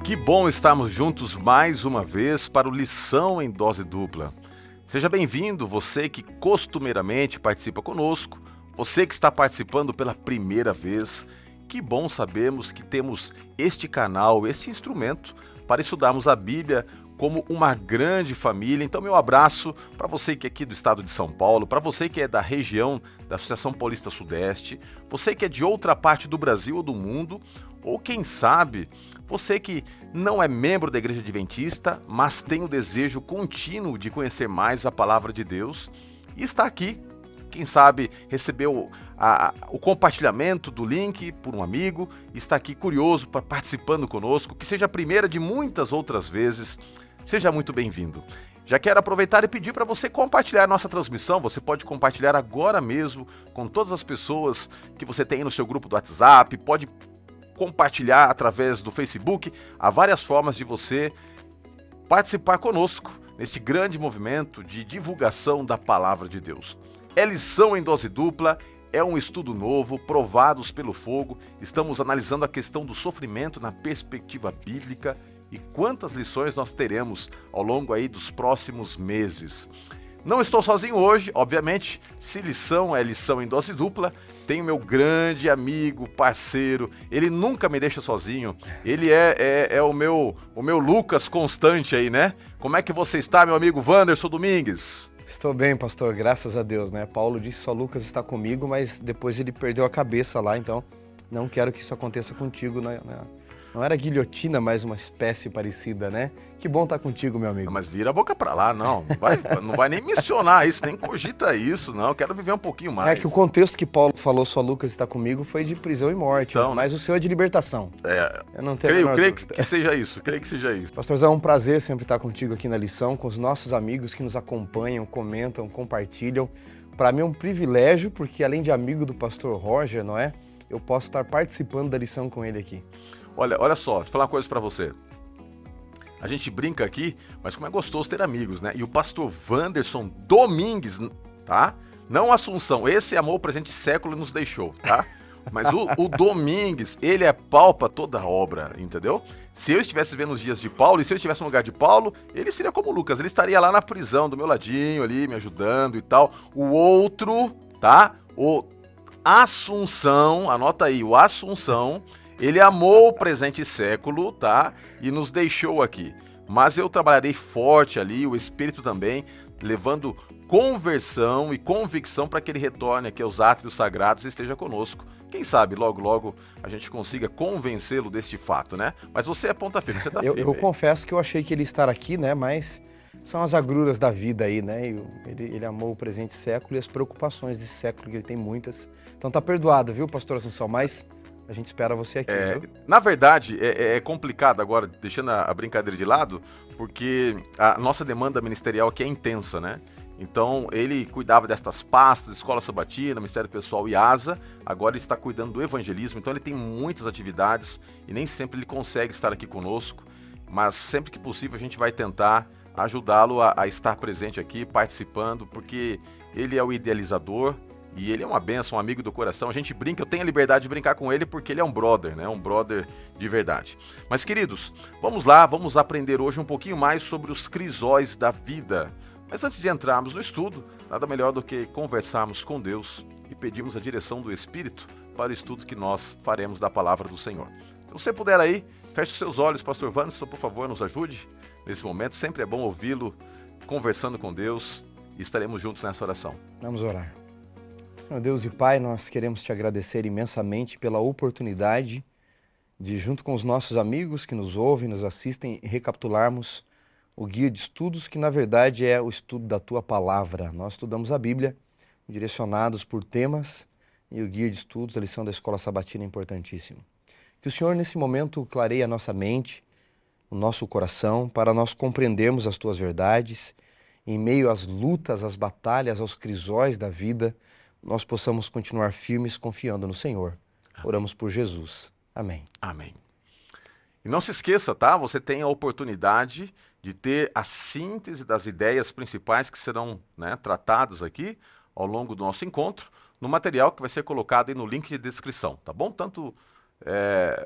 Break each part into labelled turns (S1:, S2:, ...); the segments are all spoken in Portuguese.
S1: Que bom estarmos juntos mais uma vez para o Lição em Dose Dupla. Seja bem-vindo, você que costumeiramente participa conosco, você que está participando pela primeira vez. Que bom sabermos que temos este canal, este instrumento para estudarmos a Bíblia como uma grande família. Então, meu abraço para você que é aqui do estado de São Paulo, para você que é da região da Associação Paulista Sudeste, você que é de outra parte do Brasil ou do mundo, ou quem sabe, você que não é membro da Igreja Adventista, mas tem o desejo contínuo de conhecer mais a Palavra de Deus e está aqui. Quem sabe recebeu o compartilhamento do link por um amigo, está aqui curioso para participando conosco, que seja a primeira de muitas outras vezes. Seja muito bem-vindo. Já quero aproveitar e pedir para você compartilhar nossa transmissão. Você pode compartilhar agora mesmo com todas as pessoas que você tem no seu grupo do WhatsApp, pode compartilhar através do Facebook. Há várias formas de você participar conosco neste grande movimento de divulgação da Palavra de Deus. É Lição em Dose Dupla, é um estudo novo, provados pelo fogo. Estamos analisando a questão do sofrimento na perspectiva bíblica e quantas lições nós teremos ao longo aí dos próximos meses. Não estou sozinho hoje, obviamente, se lição é lição em dose dupla, tenho meu grande amigo, parceiro, ele nunca me deixa sozinho, ele é o meu Lucas constante aí, né? Como é que você está, meu amigo Wanderson Domingues?
S2: Estou bem, pastor, graças a Deus, né? Paulo disse só Lucas está comigo, mas depois ele perdeu a cabeça lá, então não quero que isso aconteça contigo, né? Não era guilhotina, mas uma espécie parecida, né? Que bom estar contigo, meu amigo.
S1: Não, mas vira a boca pra lá, não vai nem mencionar isso, nem cogita isso, não. Eu quero viver um pouquinho mais.
S2: É que o contexto que Paulo falou, só Lucas está comigo, foi de prisão e morte,
S1: então,
S2: mas o seu é de libertação.
S1: Eu não tenho creio que seja isso,
S2: Pastorzão, é um prazer sempre estar contigo aqui na lição, com os nossos amigos que nos acompanham, comentam, compartilham. Para mim é um privilégio, porque além de amigo do pastor Roger, não é? Eu posso estar participando da lição com ele aqui.
S1: Olha só, deixa eu falar uma coisa pra você. A gente brinca aqui, mas como é gostoso ter amigos, né? E o pastor Wanderson Domingues, tá? Não Assunção, esse amor presente século nos deixou, tá? Mas o Domingues, ele é pau pra toda a obra, entendeu? Se eu estivesse vendo os dias de Paulo, e se eu estivesse no lugar de Paulo, ele seria como o Lucas, ele estaria lá na prisão, do meu ladinho ali, me ajudando e tal. O outro, tá? O Assunção, anota aí, o Assunção, ele amou o presente século, tá? E nos deixou aqui. Mas eu trabalharei forte ali, o Espírito também, levando conversão e convicção para que ele retorne aqui aos átrios sagrados e esteja conosco. Quem sabe, logo, logo, a gente consiga convencê-lo deste fato, né? Mas você é ponta firme, você tá firme.
S2: Eu confesso que eu achei que ele ia estar aqui, né? Mas são as agruras da vida aí, né? Ele amou o presente século e as preocupações desse século, que ele tem muitas. Então tá perdoado, viu, pastor Assunção? Mas a gente espera você aqui, viu?
S1: Na verdade, é complicado agora, deixando a brincadeira de lado, porque a nossa demanda ministerial aqui é intensa, né? Então, ele cuidava destas pastas, Escola Sabatina, Ministério Pessoal e ASA, agora ele está cuidando do evangelismo, então ele tem muitas atividades e nem sempre ele consegue estar aqui conosco, mas sempre que possível a gente vai tentar ajudá-lo a estar presente aqui, participando, porque ele é o idealizador, e ele é uma bênção, um amigo do coração. A gente brinca, eu tenho a liberdade de brincar com ele porque ele é um brother, né? Um brother de verdade. Mas, queridos, vamos lá, vamos aprender hoje um pouquinho mais sobre os crisóis da vida. Mas antes de entrarmos no estudo, nada melhor do que conversarmos com Deus e pedirmos a direção do Espírito para o estudo que nós faremos da Palavra do Senhor. Se você puder aí, feche os seus olhos, pastor Wanderson, por favor, nos ajude nesse momento. Sempre é bom ouvi-lo conversando com Deus e estaremos juntos nessa oração.
S2: Vamos orar. Senhor Deus e Pai, nós queremos te agradecer imensamente pela oportunidade de, junto com os nossos amigos que nos ouvem, nos assistem, recapitularmos o guia de estudos, que na verdade é o estudo da Tua Palavra. Nós estudamos a Bíblia, direcionados por temas, e o guia de estudos, a lição da Escola Sabatina é importantíssimo. Que o Senhor nesse momento clareie a nossa mente, o nosso coração, para nós compreendermos as Tuas verdades, em meio às lutas, às batalhas, aos crisóis da vida, nós possamos continuar firmes confiando no Senhor. Oramos por Jesus. Amém.
S1: Amém. E não se esqueça, tá? Você tem a oportunidade de ter a síntese das ideias principais que serão, né, tratadas aqui ao longo do nosso encontro, no material que vai ser colocado aí no link de descrição, tá bom? Tanto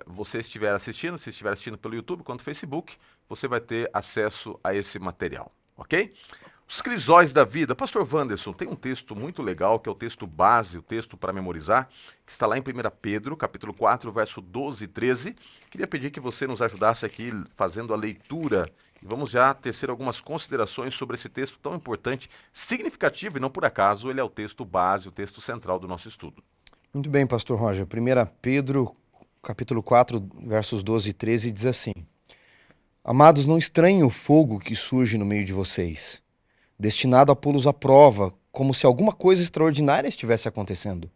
S1: você estiver assistindo, se estiver assistindo pelo YouTube quanto Facebook, você vai ter acesso a esse material, ok? Os crisóis da vida. Pastor Wanderson, tem um texto muito legal, que é o texto base, o texto para memorizar, que está lá em 1 Pedro, capítulo 4, verso 12 e 13. Queria pedir que você nos ajudasse aqui fazendo a leitura. E vamos já tecer algumas considerações sobre esse texto tão importante, significativo, e não por acaso ele é o texto base, o texto central do nosso estudo.
S2: Muito bem, pastor Roger. 1 Pedro, capítulo 4, versos 12 e 13, diz assim: Amados, não estranhem o fogo que surge no meio de vocês, destinado a pô-los à prova, como se alguma coisa extraordinária estivesse acontecendo.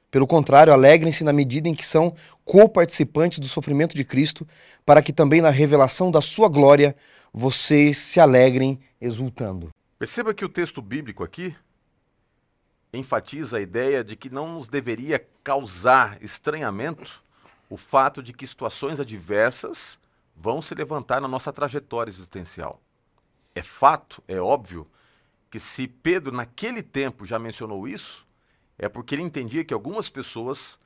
S2: Pelo contrário, alegrem-se na medida em que são co-participantes do sofrimento de Cristo, para que também na revelação da sua glória vocês se alegrem exultando.
S1: Perceba que o texto bíblico aqui enfatiza a ideia de que não nos deveria causar estranhamento o fato de que situações adversas vão se levantar na nossa trajetória existencial. É fato, é óbvio, que se Pedro naquele tempo já mencionou isso, é porque ele entendia que algumas pessoas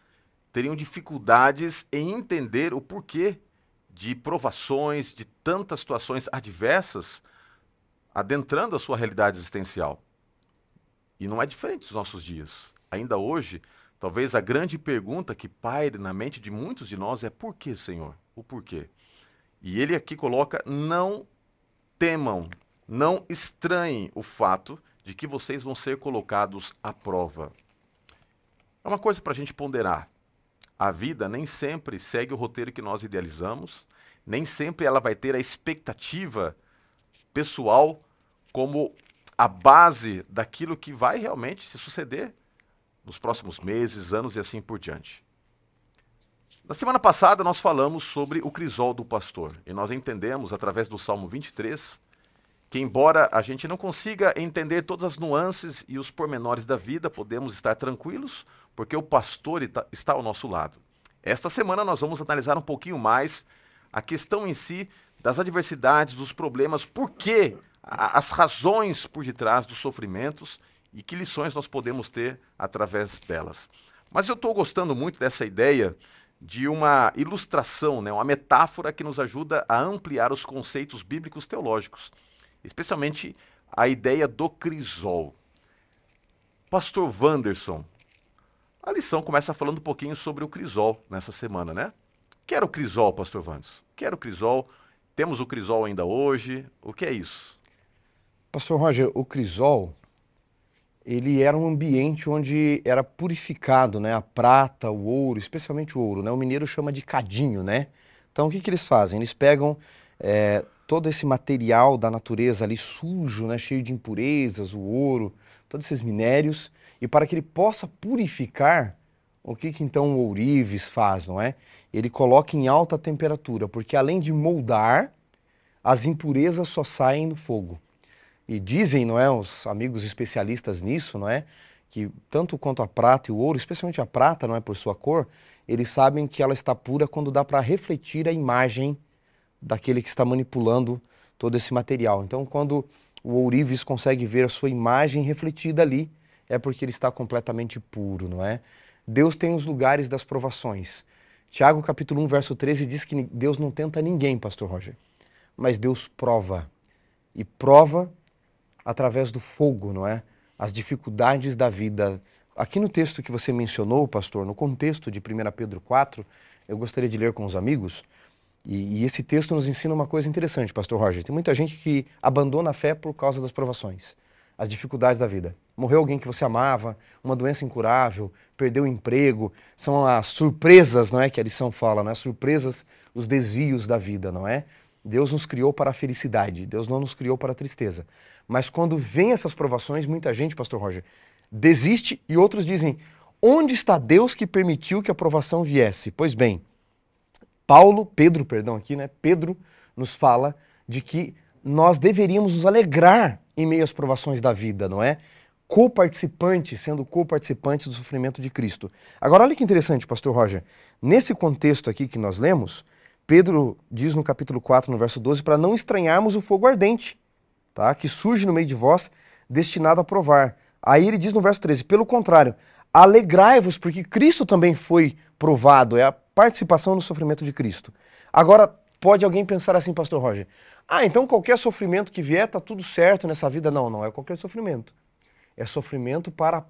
S1: teriam dificuldades em entender o porquê de provações, de tantas situações adversas adentrando a sua realidade existencial. E não é diferente dos nossos dias. Ainda hoje, talvez a grande pergunta que paire na mente de muitos de nós é: por que, Senhor? O porquê? E ele aqui coloca: não temam, não estranhem o fato de que vocês vão ser colocados à prova. É uma coisa para a gente ponderar. A vida nem sempre segue o roteiro que nós idealizamos, nem sempre ela vai ter a expectativa pessoal como a base daquilo que vai realmente se suceder nos próximos meses, anos e assim por diante. Na semana passada nós falamos sobre o crisol do pastor e nós entendemos através do Salmo 23 que, embora a gente não consiga entender todas as nuances e os pormenores da vida, podemos estar tranquilos porque o pastor está ao nosso lado. Esta semana nós vamos analisar um pouquinho mais a questão em si das adversidades, dos problemas, por que as razões por detrás dos sofrimentos e que lições nós podemos ter através delas. Mas eu estou gostando muito dessa ideia de uma ilustração, né, uma metáfora que nos ajuda a ampliar os conceitos bíblicos teológicos, especialmente a ideia do crisol. Pastor Wanderson, a lição começa falando um pouquinho sobre o crisol nessa semana, né? O que era o crisol, pastor Wanderson? O que era o crisol? Temos o crisol ainda hoje? O que é isso?
S2: Pastor Roger, o crisol, ele era um ambiente onde era purificado, né? A prata, o ouro, especialmente o ouro, né? O mineiro chama de cadinho, né? Então o que eles fazem? Eles pegam todo esse material da natureza ali sujo, né? Cheio de impurezas, o ouro, todos esses minérios, e para que ele possa purificar, o que então o ourives faz, não é? Ele coloca em alta temperatura, porque além de moldar, as impurezas só saem no fogo. E dizem, não é, os amigos especialistas nisso, não é, que tanto quanto a prata e o ouro, especialmente a prata, não é, por sua cor, eles sabem que ela está pura quando dá para refletir a imagem daquele que está manipulando todo esse material. Então, quando o ourives consegue ver a sua imagem refletida ali, é porque ele está completamente puro, não é? Deus tem os lugares das provações. Tiago, capítulo 1, verso 13, diz que Deus não tenta ninguém, pastor Roger, mas Deus prova. E prova através do fogo, não é? As dificuldades da vida. Aqui no texto que você mencionou, pastor, no contexto de 1 Pedro 4, eu gostaria de ler com os amigos, e esse texto nos ensina uma coisa interessante, pastor Roger. Tem muita gente que abandona a fé por causa das provações, as dificuldades da vida. Morreu alguém que você amava, uma doença incurável, perdeu o emprego, são as surpresas, não é, que a lição fala, né? As surpresas, os desvios da vida, não é? Deus nos criou para a felicidade, Deus não nos criou para a tristeza. Mas quando vem essas provações, muita gente, pastor Roger, desiste e outros dizem: onde está Deus que permitiu que a provação viesse? Pois bem, Pedro nos fala de que nós deveríamos nos alegrar em meio às provações da vida, não é? Sendo co-participantes do sofrimento de Cristo. Agora, olha que interessante, pastor Roger. Nesse contexto aqui que nós lemos, Pedro diz no capítulo 4, no verso 12, para não estranharmos o fogo ardente, tá? Que surge no meio de vós, destinado a provar. Aí ele diz no verso 13, pelo contrário, alegrai-vos, porque Cristo também foi provado. É a participação no sofrimento de Cristo. Agora, pode alguém pensar assim, pastor Roger, então qualquer sofrimento que vier, tá tudo certo nessa vida. Não, não é qualquer sofrimento. É sofrimento para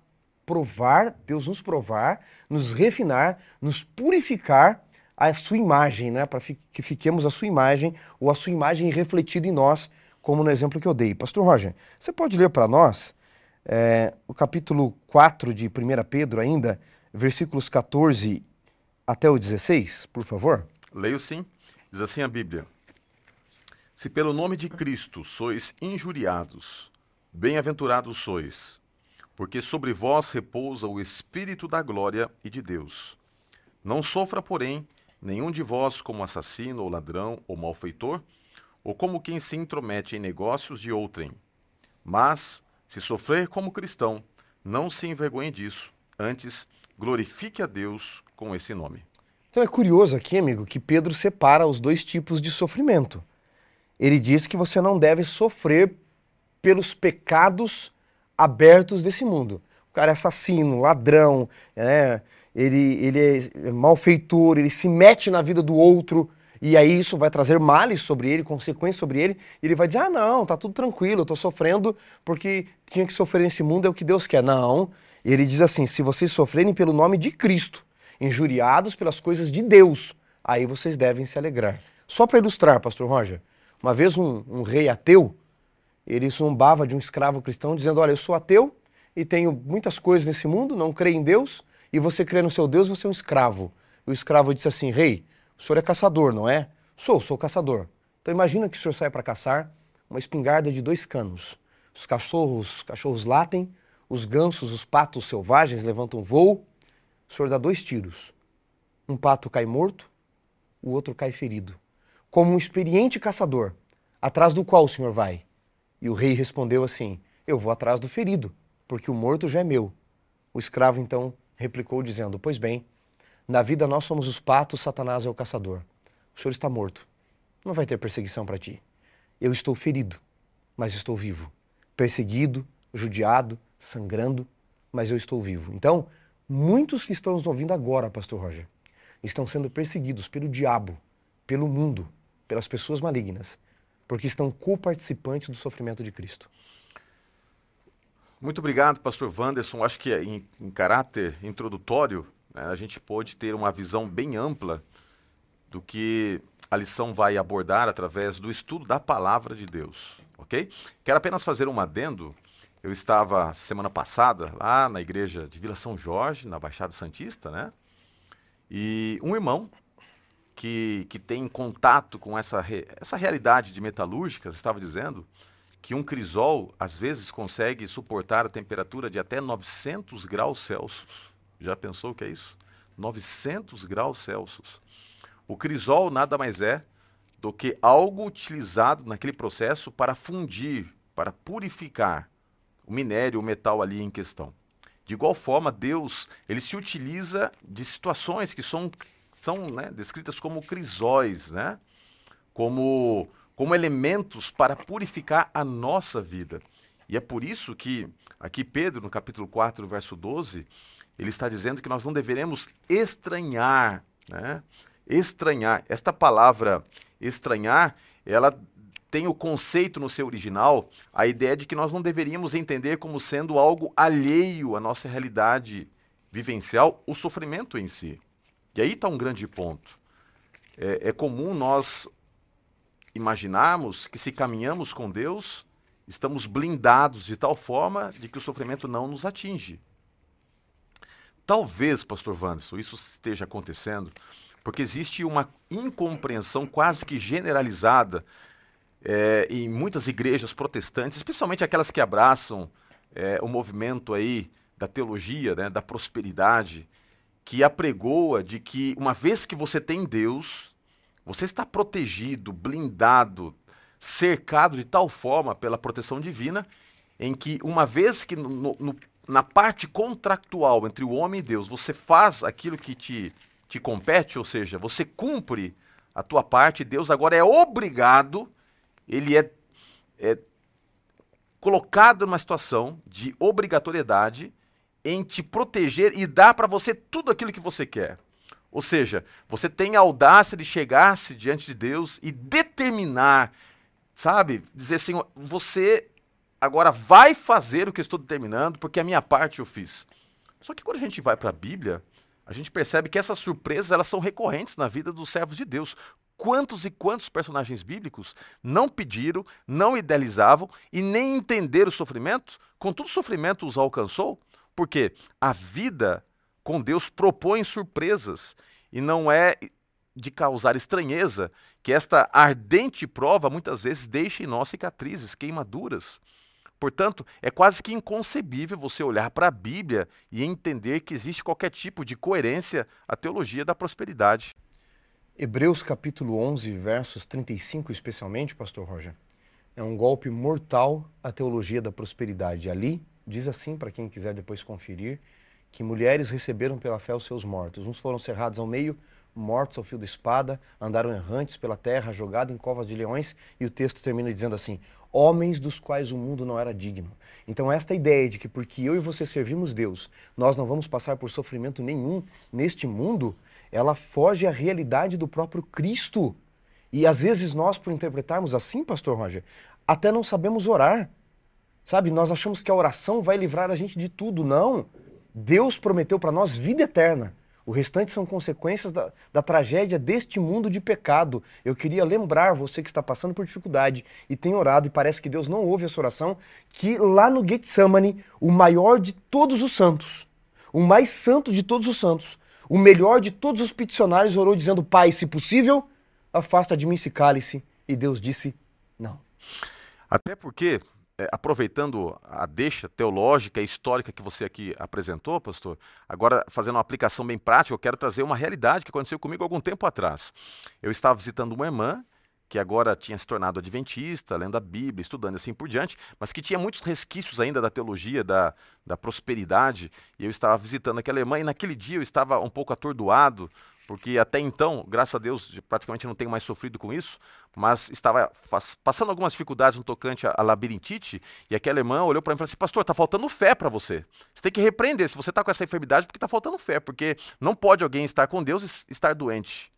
S2: provar, Deus nos provar, nos refinar, nos purificar a sua imagem, né? Para que fiquemos a sua imagem, ou a sua imagem refletida em nós, como no exemplo que eu dei. Pastor Roger, você pode ler para nós o capítulo 4 de 1 Pedro ainda, versículos 14 até o 16, por favor?
S1: Leio sim. Diz assim a Bíblia: Se pelo nome de Cristo sois injuriados, bem-aventurados sois, porque sobre vós repousa o Espírito da glória e de Deus. Não sofra, porém, nenhum de vós como assassino, ou ladrão, ou malfeitor, ou como quem se intromete em negócios de outrem. Mas, se sofrer como cristão, não se envergonhe disso, antes glorifique a Deus com esse nome.
S2: Então é curioso aqui, amigo, que Pedro separa os dois tipos de sofrimento. Ele diz que você não deve sofrer pelos pecados abertos desse mundo. O cara é assassino, ladrão, ele é malfeitor, ele se mete na vida do outro, e aí isso vai trazer males sobre ele, consequências sobre ele, e ele vai dizer, não, tá tudo tranquilo, eu tô sofrendo porque tinha que sofrer nesse mundo, é o que Deus quer. Não, ele diz assim, se vocês sofrerem pelo nome de Cristo, injuriados pelas coisas de Deus, aí vocês devem se alegrar. Só para ilustrar, pastor Roger, uma vez um rei ateu, ele zombava de um escravo cristão, dizendo, olha, eu sou ateu e tenho muitas coisas nesse mundo, não creio em Deus, e você crê no seu Deus, você é um escravo. E o escravo disse assim, rei, o senhor é caçador, não é? Sou caçador. Então imagina que o senhor sai para caçar uma espingarda de 2 canos. Os cachorros latem, os gansos, os patos selvagens levantam voo, o senhor dá 2 tiros. Um pato cai morto, o outro cai ferido. Como um experiente caçador, atrás do qual o senhor vai? E o rei respondeu assim, eu vou atrás do ferido, porque o morto já é meu. O escravo então replicou dizendo, pois bem, na vida nós somos os patos, Satanás é o caçador. O senhor está morto, não vai ter perseguição para ti. Eu estou ferido, mas estou vivo. Perseguido, judiado, sangrando, mas eu estou vivo. Então, muitos que estão nos ouvindo agora, pastor Roger, estão sendo perseguidos pelo diabo, pelo mundo, pelas pessoas malignas, porque estão co-participantes do sofrimento de Cristo.
S1: Muito obrigado, pastor Wanderson. Acho que em caráter introdutório, né, a gente pode ter uma visão bem ampla do que a lição vai abordar através do estudo da palavra de Deus, ok? Quero apenas fazer um adendo. Eu estava semana passada lá na igreja de Vila São Jorge, na Baixada Santista, né? E um irmão que tem contato com essa realidade de metalúrgicas estava dizendo que um crisol, às vezes, consegue suportar a temperatura de até 900 graus Celsius. Já pensou o que é isso? 900 graus Celsius. O crisol nada mais é do que algo utilizado naquele processo para fundir, para purificar o minério, o metal ali em questão. De igual forma, Deus, ele se utiliza de situações que são né, descritas como crisóis, né? Como elementos para purificar a nossa vida. E é por isso que aqui Pedro, no capítulo 4, verso 12, ele está dizendo que nós não deveremos estranhar, né? Estranhar. Esta palavra estranhar, ela tem o conceito no seu original, a ideia de que nós não deveríamos entender como sendo algo alheio à nossa realidade vivencial, o sofrimento em si. E aí está um grande ponto. É comum nós imaginarmos que se caminhamos com Deus, estamos blindados de tal forma de que o sofrimento não nos atinge. Talvez, pastor Wanderson, isso esteja acontecendo porque existe uma incompreensão quase que generalizada em muitas igrejas protestantes, especialmente aquelas que abraçam o movimento aí da teologia, né, da prosperidade, que apregoa de que uma vez que você tem Deus, você está protegido, blindado, cercado de tal forma pela proteção divina, em que uma vez que na parte contractual entre o homem e Deus, você faz aquilo que te compete, ou seja, você cumpre a tua parte, Deus agora é obrigado, ele é colocado numa situação de obrigatoriedade em te proteger e dar para você tudo aquilo que você quer. Ou seja, você tem a audácia de chegar-se diante de Deus e determinar, sabe? Dizer assim, você agora vai fazer o que eu estou determinando, porque a minha parte eu fiz. Só que quando a gente vai para a Bíblia, a gente percebe que essas surpresas elas são recorrentes na vida dos servos de Deus. Quantos e quantos personagens bíblicos não pediram, não idealizavam e nem entenderam o sofrimento, contudo o sofrimento os alcançou? Porque a vida com Deus propõe surpresas e não é de causar estranheza que esta ardente prova muitas vezes deixa em nós cicatrizes, queimaduras. Portanto, é quase que inconcebível você olhar para a Bíblia e entender que existe qualquer tipo de coerência à teologia da prosperidade.
S2: Hebreus capítulo 11, versos 35 especialmente, pastor Roger, é um golpe mortal à teologia da prosperidade. Ali diz assim, para quem quiser depois conferir, que mulheres receberam pela fé os seus mortos. Uns foram cerrados ao meio, mortos ao fio da espada, andaram errantes pela terra, jogados em covas de leões, e o texto termina dizendo assim, homens dos quais o mundo não era digno. Então esta ideia de que porque eu e você servimos Deus, nós não vamos passar por sofrimento nenhum neste mundo, ela foge à realidade do próprio Cristo. E às vezes nós, por interpretarmos assim, pastor Roger, até não sabemos orar. Sabe, nós achamos que a oração vai livrar a gente de tudo. Não. Deus prometeu para nós vida eterna. O restante são consequências da tragédia deste mundo de pecado. Eu queria lembrar você que está passando por dificuldade e tem orado e parece que Deus não ouve essa oração, que lá no Getsemane, o maior de todos os santos, o mais santo de todos os santos, o melhor de todos os peticionários orou dizendo, Pai, se possível, afasta de mim esse cálice. E Deus disse, não.
S1: Até porque, aproveitando a deixa teológica e histórica que você aqui apresentou, pastor, agora fazendo uma aplicação bem prática, eu quero trazer uma realidade que aconteceu comigo algum tempo atrás. Eu estava visitando uma irmã, que agora tinha se tornado adventista, lendo a Bíblia, estudando assim por diante, mas que tinha muitos resquícios ainda da teologia, da prosperidade, e eu estava visitando aquela irmã, e naquele dia eu estava um pouco atordoado, porque até então, graças a Deus, praticamente não tenho mais sofrido com isso, mas estava passando algumas dificuldades no tocante à labirintite, e aquela irmã olhou para mim e falou assim, pastor, está faltando fé para você. Você tem que repreender se você está com essa enfermidade, porque está faltando fé, porque não pode alguém estar com Deus e estar doente.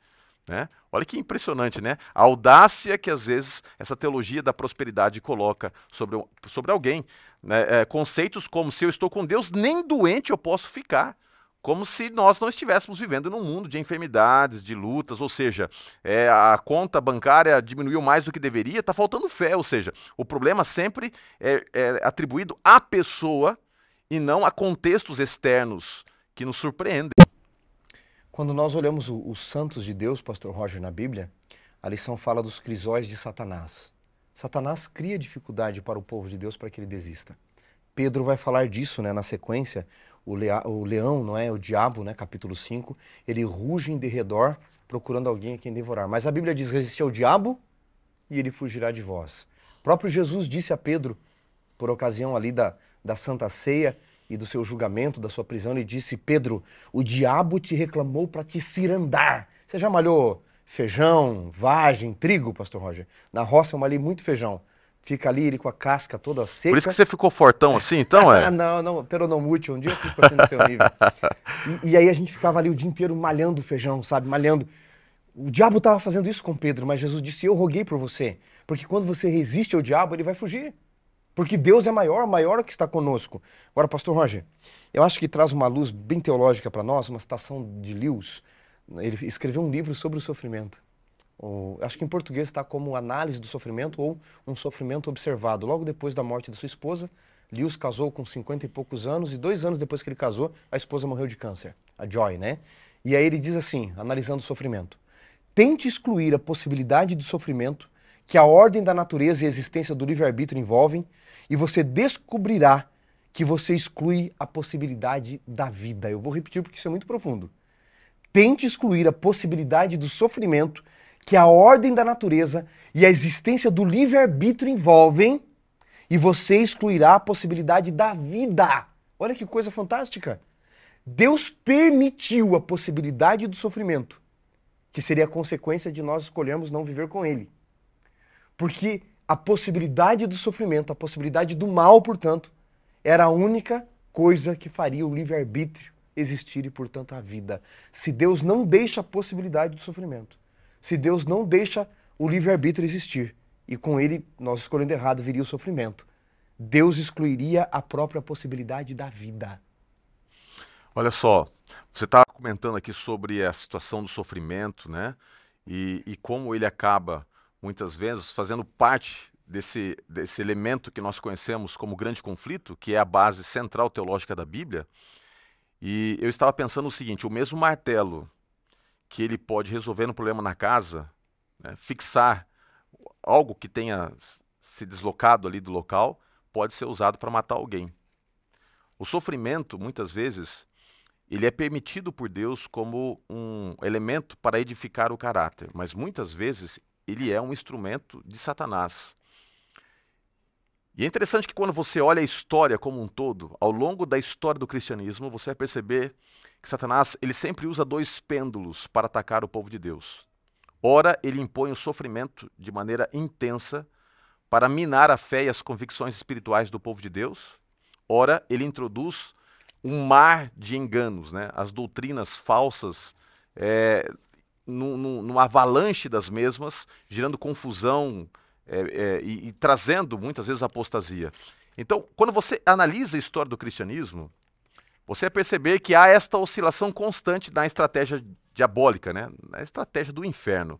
S1: Né? Olha que impressionante, né? A audácia que às vezes essa teologia da prosperidade coloca sobre alguém. Né? Conceitos como se eu estou com Deus, nem doente eu posso ficar. Como se nós não estivéssemos vivendo num mundo de enfermidades, de lutas, ou seja, a conta bancária diminuiu mais do que deveria, está faltando fé, ou seja, o problema sempre é atribuído à pessoa e não a contextos externos que nos surpreendem.
S2: Quando nós olhamos os santos de Deus, pastor Roger, na Bíblia, a lição fala dos crisóis de Satanás. Satanás cria dificuldade para o povo de Deus para que ele desista. Pedro vai falar disso, né, na sequência, o leão, não é, o diabo, né, capítulo 5, ele ruge em derredor procurando alguém a quem devorar. Mas a Bíblia diz, resistir ao diabo e ele fugirá de vós. O próprio Jesus disse a Pedro, por ocasião ali da Santa Ceia, e do seu julgamento, da sua prisão, ele disse, Pedro, o diabo te reclamou para te cirandar. Você já malhou feijão, vagem, trigo, pastor Roger? Na roça eu malhei muito feijão. Fica ali ele com a casca toda seca.
S1: Por isso que você ficou fortão assim, então, é?
S2: Não, peronomútil. Um dia eu fico assim no seu nível. E aí a gente ficava ali o dia inteiro malhando feijão, sabe? Malhando. O diabo estava fazendo isso com Pedro, mas Jesus disse, eu roguei por você. Porque quando você resiste ao diabo, ele vai fugir. Porque Deus é maior é o que está conosco. Agora, pastor Roger, eu acho que traz uma luz bem teológica para nós, uma citação de Lewis. Ele escreveu um livro sobre o sofrimento. Acho que em português está como análise do sofrimento ou um sofrimento observado. Logo depois da morte da sua esposa, Lewis casou com 50 e poucos anos e 2 anos depois que ele casou, a esposa morreu de câncer, a Joy, né? E aí ele diz assim, analisando o sofrimento, tente excluir a possibilidade do sofrimento que a ordem da natureza e a existência do livre-arbítrio envolvem e você descobrirá que você exclui a possibilidade da vida. Eu vou repetir porque isso é muito profundo. Tente excluir a possibilidade do sofrimento que a ordem da natureza e a existência do livre-arbítrio envolvem e você excluirá a possibilidade da vida. Olha que coisa fantástica. Deus permitiu a possibilidade do sofrimento, que seria a consequência de nós escolhermos não viver com ele. Porque a possibilidade do sofrimento, a possibilidade do mal, portanto, era a única coisa que faria o livre-arbítrio existir e, portanto, a vida. Se Deus não deixa a possibilidade do sofrimento, se Deus não deixa o livre-arbítrio existir, e com ele, nós escolhendo errado, viria o sofrimento, Deus excluiria a própria possibilidade da vida.
S1: Olha só, você está comentando aqui sobre a situação do sofrimento, né? E como ele acaba, muitas vezes, fazendo parte desse elemento que nós conhecemos como grande conflito, que é a base central teológica da Bíblia. E eu estava pensando o seguinte, o mesmo martelo que ele pode resolver um problema na casa, né, fixar algo que tenha se deslocado ali do local, pode ser usado para matar alguém. O sofrimento, muitas vezes, ele é permitido por Deus como um elemento para edificar o caráter, mas muitas vezes ele é um instrumento de Satanás. E é interessante que quando você olha a história como um todo, ao longo da história do cristianismo, você vai perceber que Satanás ele sempre usa dois pêndulos para atacar o povo de Deus. Ora, ele impõe o sofrimento de maneira intensa para minar a fé e as convicções espirituais do povo de Deus. Ora, ele introduz um mar de enganos, né? As doutrinas falsas, numa avalanche das mesmas, gerando confusão e trazendo muitas vezes apostasia. Então, quando você analisa a história do cristianismo, você vai perceber que há esta oscilação constante na estratégia diabólica, né? Na estratégia do inferno.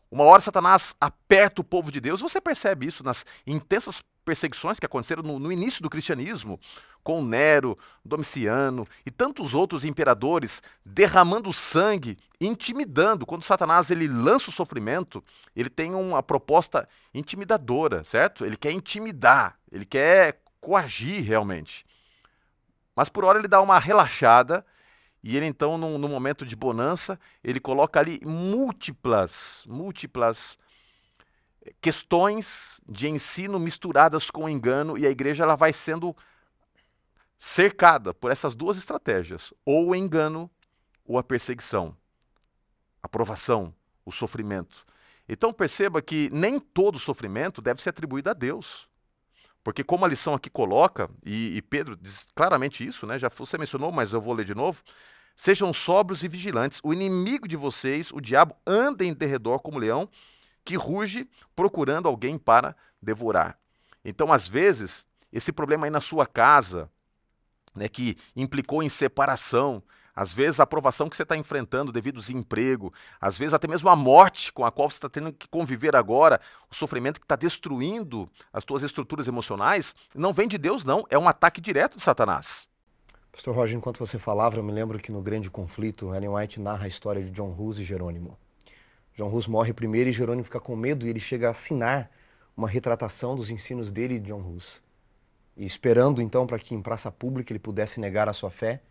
S1: Uma hora Satanás aperta o povo de Deus, você percebe isso nas intensas perseguições que aconteceram no início do cristianismo, com Nero, Domiciano e tantos outros imperadores derramando sangue, intimidando. Quando Satanás ele lança o sofrimento, ele tem uma proposta intimidadora, certo? Ele quer intimidar, ele quer coagir realmente. Mas por hora ele dá uma relaxada e ele então, no momento de bonança, ele coloca ali múltiplas questões de ensino misturadas com engano, e a igreja ela vai sendo cercada por essas duas estratégias, ou o engano ou a perseguição, a provação, o sofrimento. Então perceba que nem todo sofrimento deve ser atribuído a Deus. Porque como a lição aqui coloca, e Pedro diz claramente isso, né? Já você mencionou, mas eu vou ler de novo. Sejam sóbrios e vigilantes. O inimigo de vocês, o diabo, anda em derredor como leão, que ruge procurando alguém para devorar. Então, às vezes, esse problema aí na sua casa, né, que implicou em separação, às vezes a provação que você está enfrentando devido ao desemprego, às vezes até mesmo a morte com a qual você está tendo que conviver agora, o sofrimento que está destruindo as suas estruturas emocionais, não vem de Deus não, é um ataque direto de Satanás.
S2: Pastor Roger, enquanto você falava, eu me lembro que no Grande Conflito, Ellen White narra a história de John Hus e Jerônimo. John Hus morre primeiro e Jerônimo fica com medo e ele chega a assinar uma retratação dos ensinos dele de John Hus. E esperando então para que em praça pública ele pudesse negar a sua fé,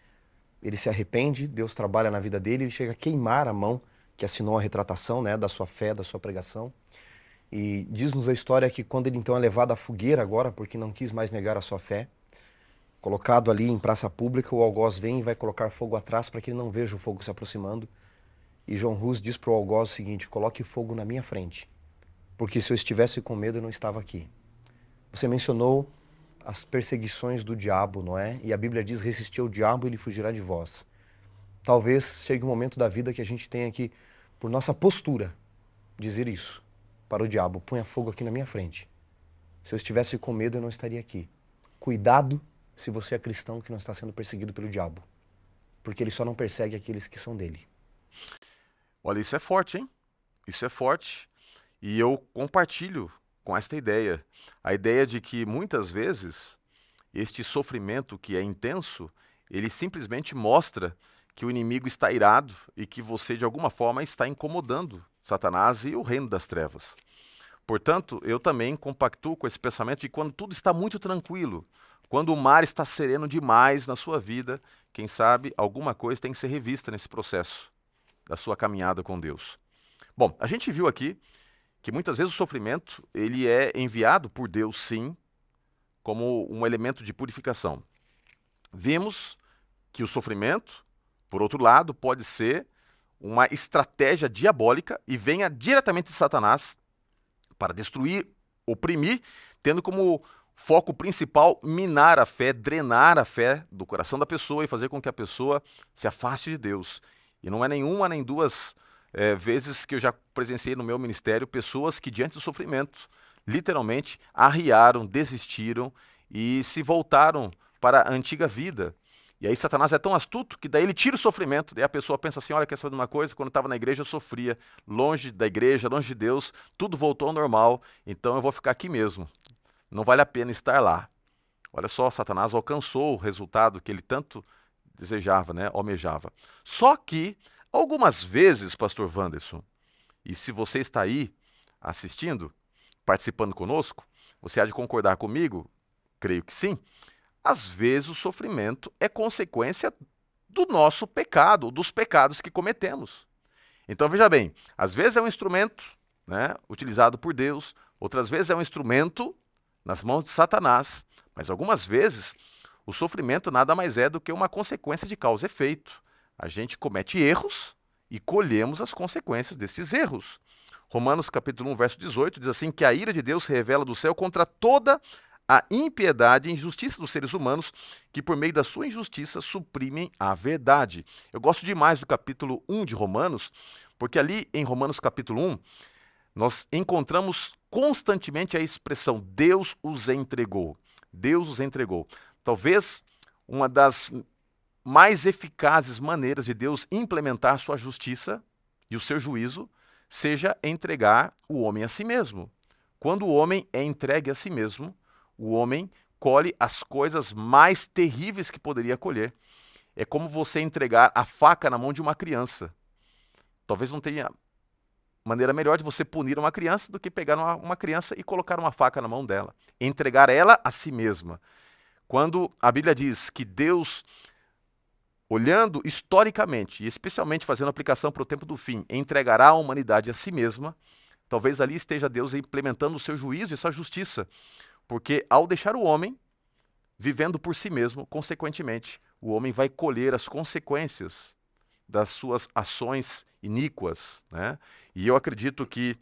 S2: ele se arrepende, Deus trabalha na vida dele, ele chega a queimar a mão que assinou a retratação, né, da sua fé, da sua pregação. E diz-nos a história que quando ele então é levado à fogueira agora, porque não quis mais negar a sua fé, colocado ali em praça pública, o algoz vem e vai colocar fogo atrás para que ele não veja o fogo se aproximando. E John Hus diz para o algoz o seguinte: coloque fogo na minha frente, porque se eu estivesse com medo eu não estava aqui. Você mencionou as perseguições do diabo, não é? E a Bíblia diz: resistir ao diabo e ele fugirá de vós. Talvez chegue um momento da vida que a gente tenha que, por nossa postura, dizer isso para o diabo: ponha fogo aqui na minha frente. Se eu estivesse com medo eu não estaria aqui. Cuidado se você é cristão que não está sendo perseguido pelo diabo, porque ele só não persegue aqueles que são dele.
S1: Olha, isso é forte, hein? Isso é forte. E eu compartilho com esta ideia. A ideia de que, muitas vezes, este sofrimento que é intenso, ele simplesmente mostra que o inimigo está irado e que você, de alguma forma, está incomodando Satanás e o reino das trevas. Portanto, eu também compactuo com esse pensamento de quando tudo está muito tranquilo, quando o mar está sereno demais na sua vida, quem sabe alguma coisa tem que ser revista nesse processo da sua caminhada com Deus. Bom, a gente viu aqui que muitas vezes o sofrimento ele é enviado por Deus, sim, como um elemento de purificação. Vimos que o sofrimento, por outro lado, pode ser uma estratégia diabólica e venha diretamente de Satanás para destruir, oprimir, tendo como foco principal, minar a fé, drenar a fé do coração da pessoa e fazer com que a pessoa se afaste de Deus. E não é nenhuma nem duas vezes que eu já presenciei no meu ministério pessoas que, diante do sofrimento, literalmente arriaram, desistiram e se voltaram para a antiga vida. E aí Satanás é tão astuto que daí ele tira o sofrimento, daí a pessoa pensa assim, olha, quer saber de uma coisa? Quando eu estava na igreja eu sofria, longe da igreja, longe de Deus, tudo voltou ao normal, então eu vou ficar aqui mesmo. Não vale a pena estar lá. Olha só, Satanás alcançou o resultado que ele tanto desejava, né? Almejava. Só que, algumas vezes, pastor Wanderson, e se você está aí assistindo, participando conosco, você há de concordar comigo? Creio que sim. Às vezes o sofrimento é consequência do nosso pecado, dos pecados que cometemos. Então veja bem, às vezes é um instrumento, né, utilizado por Deus, outras vezes é um instrumento nas mãos de Satanás, mas algumas vezes o sofrimento nada mais é do que uma consequência de causa e efeito. A gente comete erros e colhemos as consequências desses erros. Romanos capítulo 1, verso 18 diz assim, que a ira de Deus se revela do céu contra toda a impiedade e injustiça dos seres humanos, que por meio da sua injustiça suprimem a verdade. Eu gosto demais do capítulo 1 de Romanos, porque ali em Romanos capítulo 1, nós encontramos constantemente a expressão Deus os entregou. Deus os entregou. Talvez uma das mais eficazes maneiras de Deus implementar sua justiça e o seu juízo seja entregar o homem a si mesmo. Quando o homem é entregue a si mesmo, o homem colhe as coisas mais terríveis que poderia colher. É como você entregar a faca na mão de uma criança. Talvez não tenha maneira melhor de você punir uma criança do que pegar uma criança e colocar uma faca na mão dela. Entregar ela a si mesma. Quando a Bíblia diz que Deus, olhando historicamente, e especialmente fazendo aplicação para o tempo do fim, entregará a humanidade a si mesma, talvez ali esteja Deus implementando o seu juízo e sua justiça. Porque ao deixar o homem vivendo por si mesmo, consequentemente, o homem vai colher as consequências das suas ações iníquas, né? E eu acredito que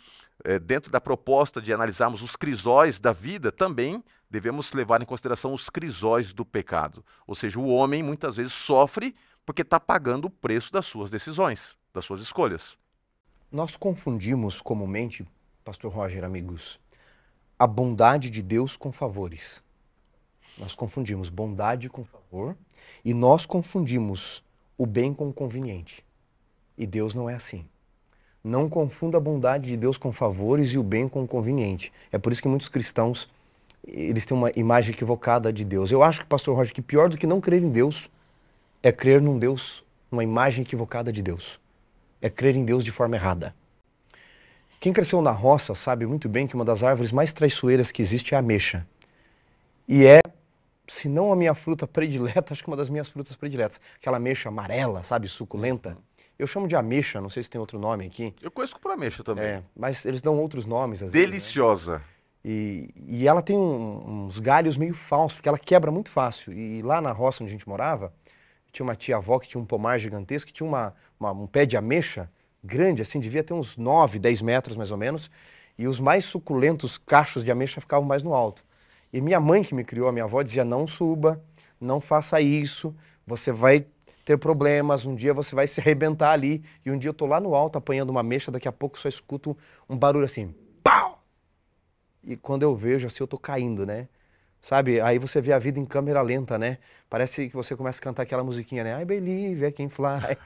S1: dentro da proposta de analisarmos os crisóis da vida, também devemos levar em consideração os crisóis do pecado. Ou seja, o homem muitas vezes sofre porque está pagando o preço das suas decisões, das suas escolhas.
S2: Nós confundimos comumente, pastor Roger, amigos, a bondade de Deus com favores. Nós confundimos bondade com favor e nós confundimos o bem com o conveniente. E Deus não é assim. Não confunda a bondade de Deus com favores e o bem com o conveniente. É por isso que muitos cristãos, eles têm uma imagem equivocada de Deus. Eu acho que, pastor Roger, que pior do que não crer em Deus é crer num Deus, numa imagem equivocada de Deus. É crer em Deus de forma errada. Quem cresceu na roça sabe muito bem que uma das árvores mais traiçoeiras que existe é a ameixa. E é, se não a minha fruta predileta, acho que uma das minhas frutas prediletas. Aquela ameixa amarela, sabe, suculenta. Eu chamo de ameixa, não sei se tem outro nome aqui.
S1: Eu conheço por ameixa também.
S2: Mas eles dão outros nomes às
S1: Deliciosa.
S2: vezes, né? E ela tem uns galhos meio falsos, porque ela quebra muito fácil. E lá na roça onde a gente morava, tinha uma tia-avó que tinha um pomar gigantesco, que tinha um pé de ameixa grande, assim, devia ter uns 9, 10 metros mais ou menos, e os mais suculentos cachos de ameixa ficavam mais no alto. E minha mãe, que me criou, a minha avó, dizia, não suba, não faça isso, você vai ter problemas, um dia você vai se arrebentar ali, e um dia eu tô lá no alto apanhando uma ameixa, daqui a pouco só escuto um barulho assim, pau! E quando eu vejo assim, eu tô caindo, né? Sabe, aí você vê a vida em câmera lenta, né? Parece que você começa a cantar aquela musiquinha, né? I believe I can fly.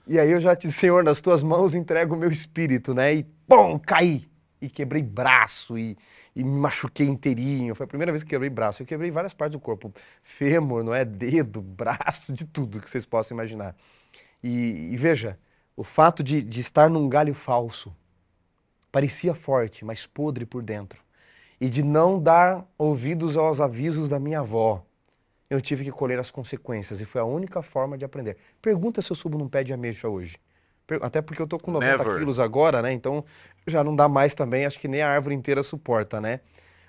S2: E aí eu já te, Senhor, nas tuas mãos entrego o meu espírito, né? E pum, caí. E quebrei braço e me machuquei inteirinho. Foi a primeira vez que quebrei braço. Eu quebrei várias partes do corpo. Fêmur, não é? Dedo, braço, de tudo que vocês possam imaginar. E veja, o fato de estar num galho falso parecia forte, mas podre por dentro. E de não dar ouvidos aos avisos da minha avó, eu tive que colher as consequências. E foi a única forma de aprender. Pergunta se eu subo num pé de ameixa hoje. Até porque eu tô com 90 quilos agora, né? Então já não dá mais também, acho que nem a árvore inteira suporta, né?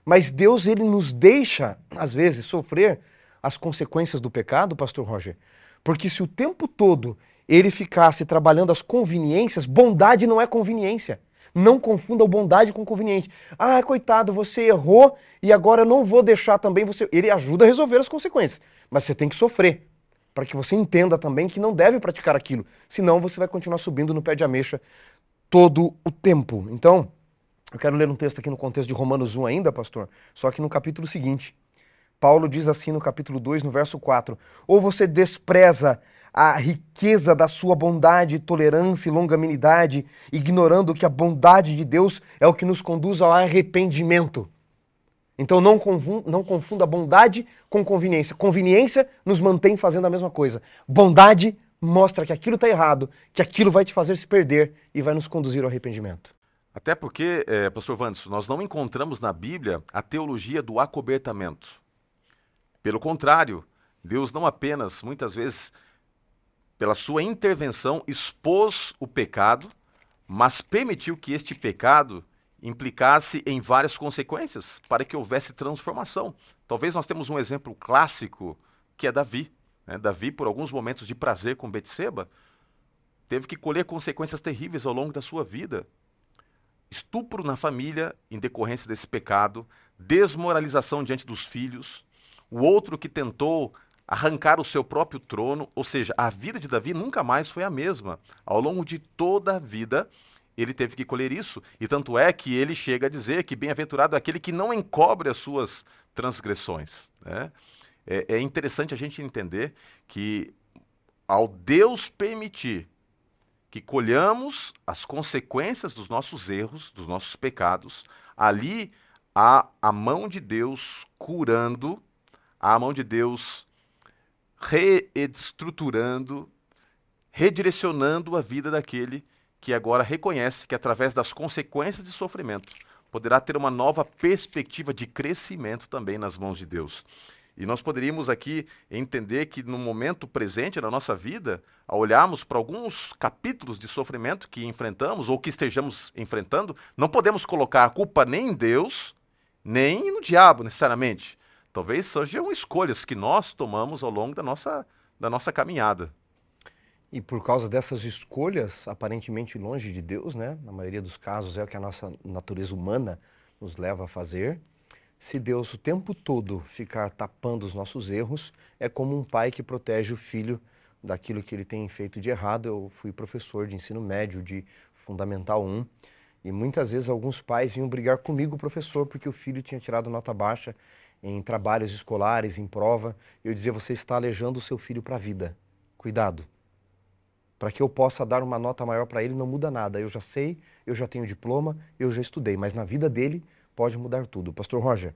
S2: Mas Deus, ele nos deixa, às vezes, sofrer as consequências do pecado, pastor Roger. Porque se o tempo todo ele ficasse trabalhando as conveniências, bondade não é conveniência. Não confunda bondade com conveniente. Ah, coitado, você errou e agora eu não vou deixar também você... Ele ajuda a resolver as consequências, mas você tem que sofrer, para que você entenda também que não deve praticar aquilo, senão você vai continuar subindo no pé de ameixa todo o tempo. Então, eu quero ler um texto aqui no contexto de Romanos 1 ainda, pastor, só que no capítulo seguinte. Paulo diz assim no capítulo 2, no verso 4, ou você despreza a riqueza da sua bondade, tolerância e longanimidade, ignorando que a bondade de Deus é o que nos conduz ao arrependimento. Então não confunda bondade com conveniência. Conveniência nos mantém fazendo a mesma coisa. Bondade mostra que aquilo está errado, que aquilo vai te fazer se perder e vai nos conduzir ao arrependimento.
S1: Até porque, pastor Wanderson, nós não encontramos na Bíblia a teologia do acobertamento. Pelo contrário, Deus não apenas, muitas vezes, pela sua intervenção, expôs o pecado, mas permitiu que este pecado implicasse em várias consequências para que houvesse transformação. Talvez nós temos um exemplo clássico, que é Davi. Davi, por alguns momentos de prazer com Betseba, teve que colher consequências terríveis ao longo da sua vida. Estupro na família em decorrência desse pecado, desmoralização diante dos filhos, o outro que tentou arrancar o seu próprio trono, ou seja, a vida de Davi nunca mais foi a mesma. Ao longo de toda a vida, ele teve que colher isso, e tanto é que ele chega a dizer que bem-aventurado é aquele que não encobre as suas transgressões. É interessante a gente entender que, ao Deus permitir que colhamos as consequências dos nossos erros, dos nossos pecados, ali há a mão de Deus curando, há a mão de Deus reestruturando, redirecionando a vida daquele que agora reconhece que através das consequências de sofrimento poderá ter uma nova perspectiva de crescimento também nas mãos de Deus. E nós poderíamos aqui entender que no momento presente da nossa vida, ao olharmos para alguns capítulos de sofrimento que enfrentamos ou que estejamos enfrentando, não podemos colocar a culpa nem em Deus, nem no diabo necessariamente. Talvez sejam escolhas que nós tomamos ao longo da nossa caminhada.
S2: E por causa dessas escolhas, aparentemente longe de Deus, né? Na maioria dos casos é o que a nossa natureza humana nos leva a fazer. Se Deus o tempo todo ficar tapando os nossos erros, é como um pai que protege o filho daquilo que ele tem feito de errado. Eu fui professor de ensino médio, de Fundamental 1, e muitas vezes alguns pais vinham brigar comigo, professor, porque o filho tinha tirado nota baixa em trabalhos escolares, em prova. Eu dizia, você está alejando o seu filho para a vida. Cuidado. Para que eu possa dar uma nota maior para ele, não muda nada. Eu já sei, eu já tenho diploma, eu já estudei, mas na vida dele pode mudar tudo. Pastor Roger,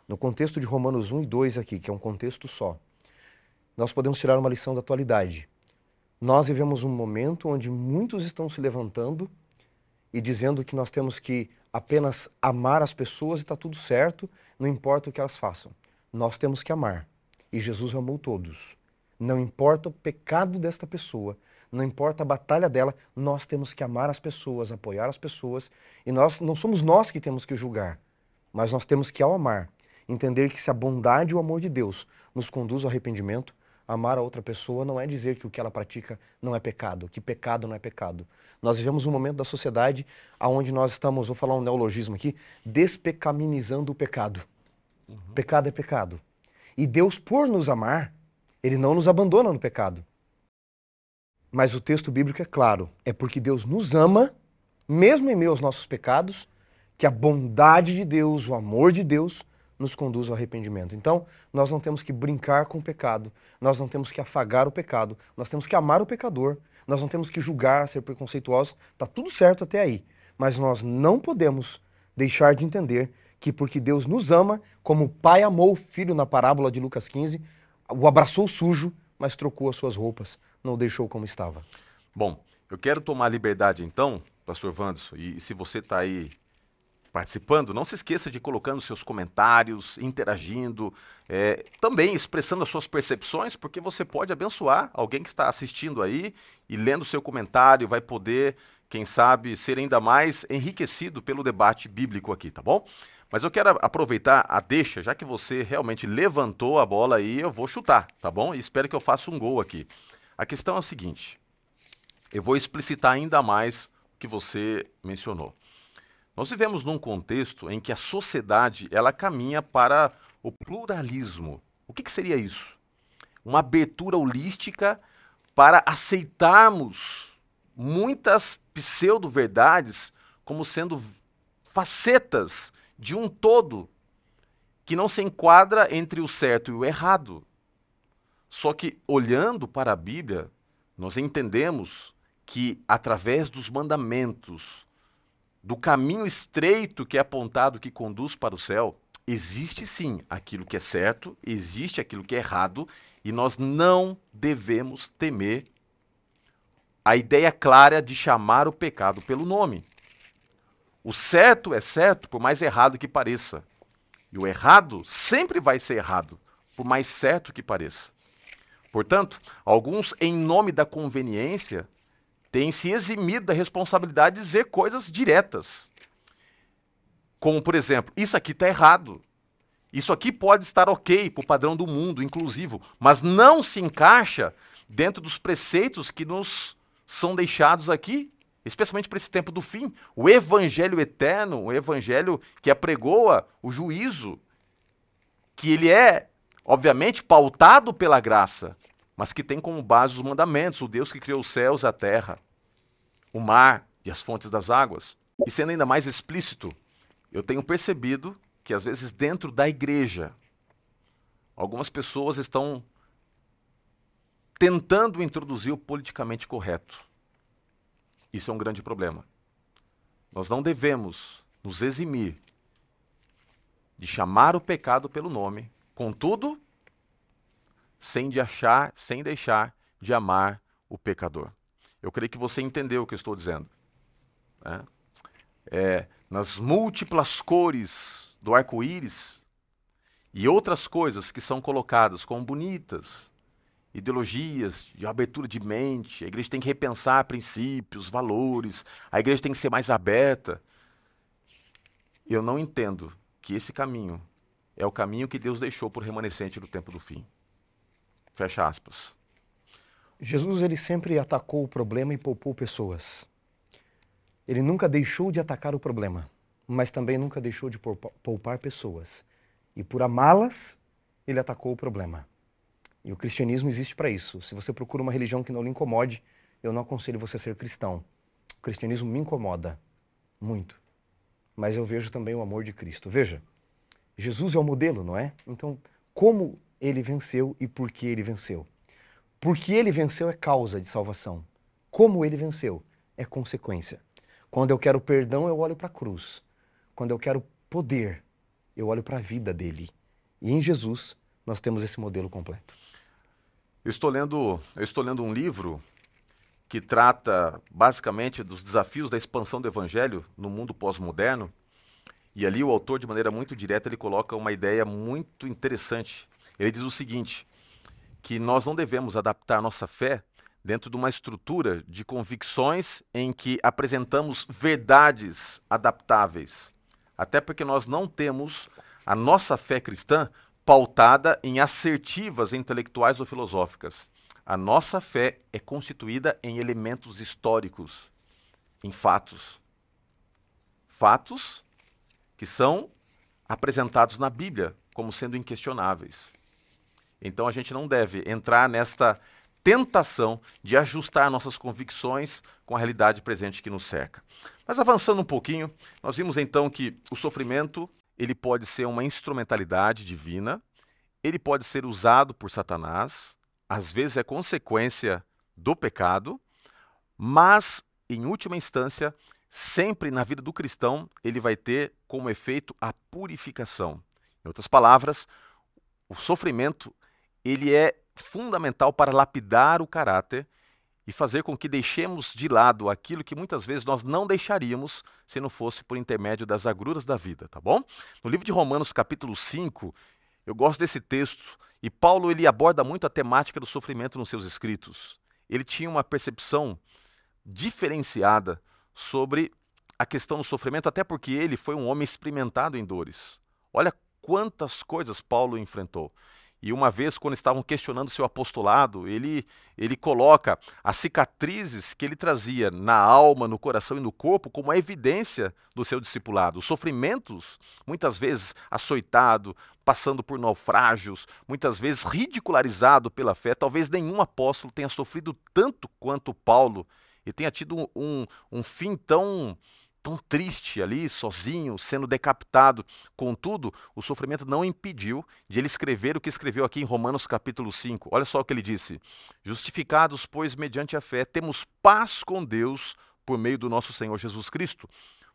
S2: no contexto de Romanos 1 e 2 aqui, que é um contexto só, nós podemos tirar uma lição da atualidade. Nós vivemos um momento onde muitos estão se levantando e dizendo que nós temos que apenas amar as pessoas e está tudo certo, não importa o que elas façam. Nós temos que amar. E Jesus amou todos. Não importa o pecado desta pessoa, não importa a batalha dela, nós temos que amar as pessoas, apoiar as pessoas, e não somos nós que temos que julgar, mas nós temos que, ao amar, entender que se a bondade e o amor de Deus nos conduz ao arrependimento, amar a outra pessoa não é dizer que o que ela pratica não é pecado, que pecado não é pecado. Nós vivemos um momento da sociedade onde nós estamos, vou falar um neologismo aqui, despecaminizando o pecado. Pecado é pecado. E Deus, por nos amar, Ele não nos abandona no pecado. Mas o texto bíblico é claro, é porque Deus nos ama, mesmo em meio aos nossos pecados, que a bondade de Deus, o amor de Deus, nos conduz ao arrependimento. Então, nós não temos que brincar com o pecado, nós não temos que afagar o pecado, nós temos que amar o pecador, nós não temos que julgar, ser preconceituosos, está tudo certo até aí. Mas nós não podemos deixar de entender que porque Deus nos ama, como o pai amou o filho na parábola de Lucas 15, o abraçou sujo, mas trocou as suas roupas, não o deixou como estava.
S1: Bom, eu quero tomar a liberdade então, pastor Wanderson, e se você está aí participando, não se esqueça de ir colocando seus comentários, interagindo, também expressando as suas percepções, porque você pode abençoar alguém que está assistindo aí e lendo seu comentário vai poder, quem sabe, ser ainda mais enriquecido pelo debate bíblico aqui, tá bom? Mas eu quero aproveitar a deixa, já que você realmente levantou a bola aí, eu vou chutar, tá bom? E espero que eu faça um gol aqui. A questão é a seguinte, eu vou explicitar ainda mais o que você mencionou. Nós vivemos num contexto em que a sociedade ela caminha para o pluralismo. O que seria isso? Uma abertura holística para aceitarmos muitas pseudo-verdades como sendo facetas de um todo que não se enquadra entre o certo e o errado. Só que, olhando para a Bíblia, nós entendemos que, através dos mandamentos, do caminho estreito que é apontado que conduz para o céu, existe sim aquilo que é certo, existe aquilo que é errado, e nós não devemos temer a ideia clara de chamar o pecado pelo nome. O certo é certo, por mais errado que pareça. E o errado sempre vai ser errado, por mais certo que pareça. Portanto, alguns, em nome da conveniência, têm se eximido da responsabilidade de dizer coisas diretas. Como, por exemplo, isso aqui está errado. Isso aqui pode estar ok para o padrão do mundo, inclusivo, mas não se encaixa dentro dos preceitos que nos são deixados aqui, especialmente para esse tempo do fim. O evangelho eterno, o evangelho que apregoa o juízo, que ele é, obviamente, pautado pela graça, mas que tem como base os mandamentos, o Deus que criou os céus e a terra, o mar e as fontes das águas. E sendo ainda mais explícito, eu tenho percebido que às vezes dentro da igreja, algumas pessoas estão tentando introduzir o politicamente correto. Isso é um grande problema. Nós não devemos nos eximir de chamar o pecado pelo nome, contudo, sem deixar de amar o pecador. Eu creio que você entendeu o que eu estou dizendo, né? Nas múltiplas cores do arco-íris e outras coisas que são colocadas como bonitas, ideologias de abertura de mente, a igreja tem que repensar princípios, valores, a igreja tem que ser mais aberta. Eu não entendo que esse caminho é o caminho que Deus deixou por remanescente do tempo do fim. Fecha aspas.
S2: Jesus, ele sempre atacou o problema e poupou pessoas. Ele nunca deixou de atacar o problema, mas também nunca deixou de poupar pessoas. E por amá-las, ele atacou o problema. E o cristianismo existe para isso. Se você procura uma religião que não lhe incomode, eu não aconselho você a ser cristão. O cristianismo me incomoda muito. Mas eu vejo também o amor de Cristo. Veja, Jesus é o modelo, não é? Então, como ele venceu e por que ele venceu? Porque ele venceu é causa de salvação. Como ele venceu é consequência. Quando eu quero perdão, eu olho para a cruz. Quando eu quero poder, eu olho para a vida dele. E em Jesus, nós temos esse modelo completo.
S1: Eu estou lendo um livro que trata basicamente dos desafios da expansão do evangelho no mundo pós-moderno. E ali o autor, de maneira muito direta, ele coloca uma ideia muito interessante. Ele diz o seguinte, que nós não devemos adaptar nossa fé dentro de uma estrutura de convicções em que apresentamos verdades adaptáveis. Até porque nós não temos a nossa fé cristã pautada em assertivas intelectuais ou filosóficas. A nossa fé é constituída em elementos históricos, em fatos. Fatos que são apresentados na Bíblia como sendo inquestionáveis. Então a gente não deve entrar nesta tentação de ajustar nossas convicções com a realidade presente que nos cerca. Mas avançando um pouquinho, nós vimos então que o sofrimento ele pode ser uma instrumentalidade divina, ele pode ser usado por Satanás, às vezes é consequência do pecado, mas, em última instância, sempre na vida do cristão, ele vai ter como efeito a purificação. Em outras palavras, o sofrimento ele é fundamental para lapidar o caráter e fazer com que deixemos de lado aquilo que muitas vezes nós não deixaríamos se não fosse por intermédio das agruras da vida, tá bom? No livro de Romanos, capítulo 5, eu gosto desse texto, e Paulo ele aborda muito a temática do sofrimento nos seus escritos. Ele tinha uma percepção diferenciada sobre a questão do sofrimento, até porque ele foi um homem experimentado em dores. Olha quantas coisas Paulo enfrentou. E uma vez, quando estavam questionando seu apostolado, ele coloca as cicatrizes que ele trazia na alma, no coração e no corpo como a evidência do seu discipulado. Os sofrimentos, muitas vezes açoitado, passando por naufrágios, muitas vezes ridicularizado pela fé. Talvez nenhum apóstolo tenha sofrido tanto quanto Paulo e tenha tido um fim tão triste ali, sozinho, sendo decapitado. Contudo, o sofrimento não impediu de ele escrever o que escreveu aqui em Romanos capítulo 5. Olha só o que ele disse: justificados, pois, mediante a fé, temos paz com Deus por meio do nosso Senhor Jesus Cristo,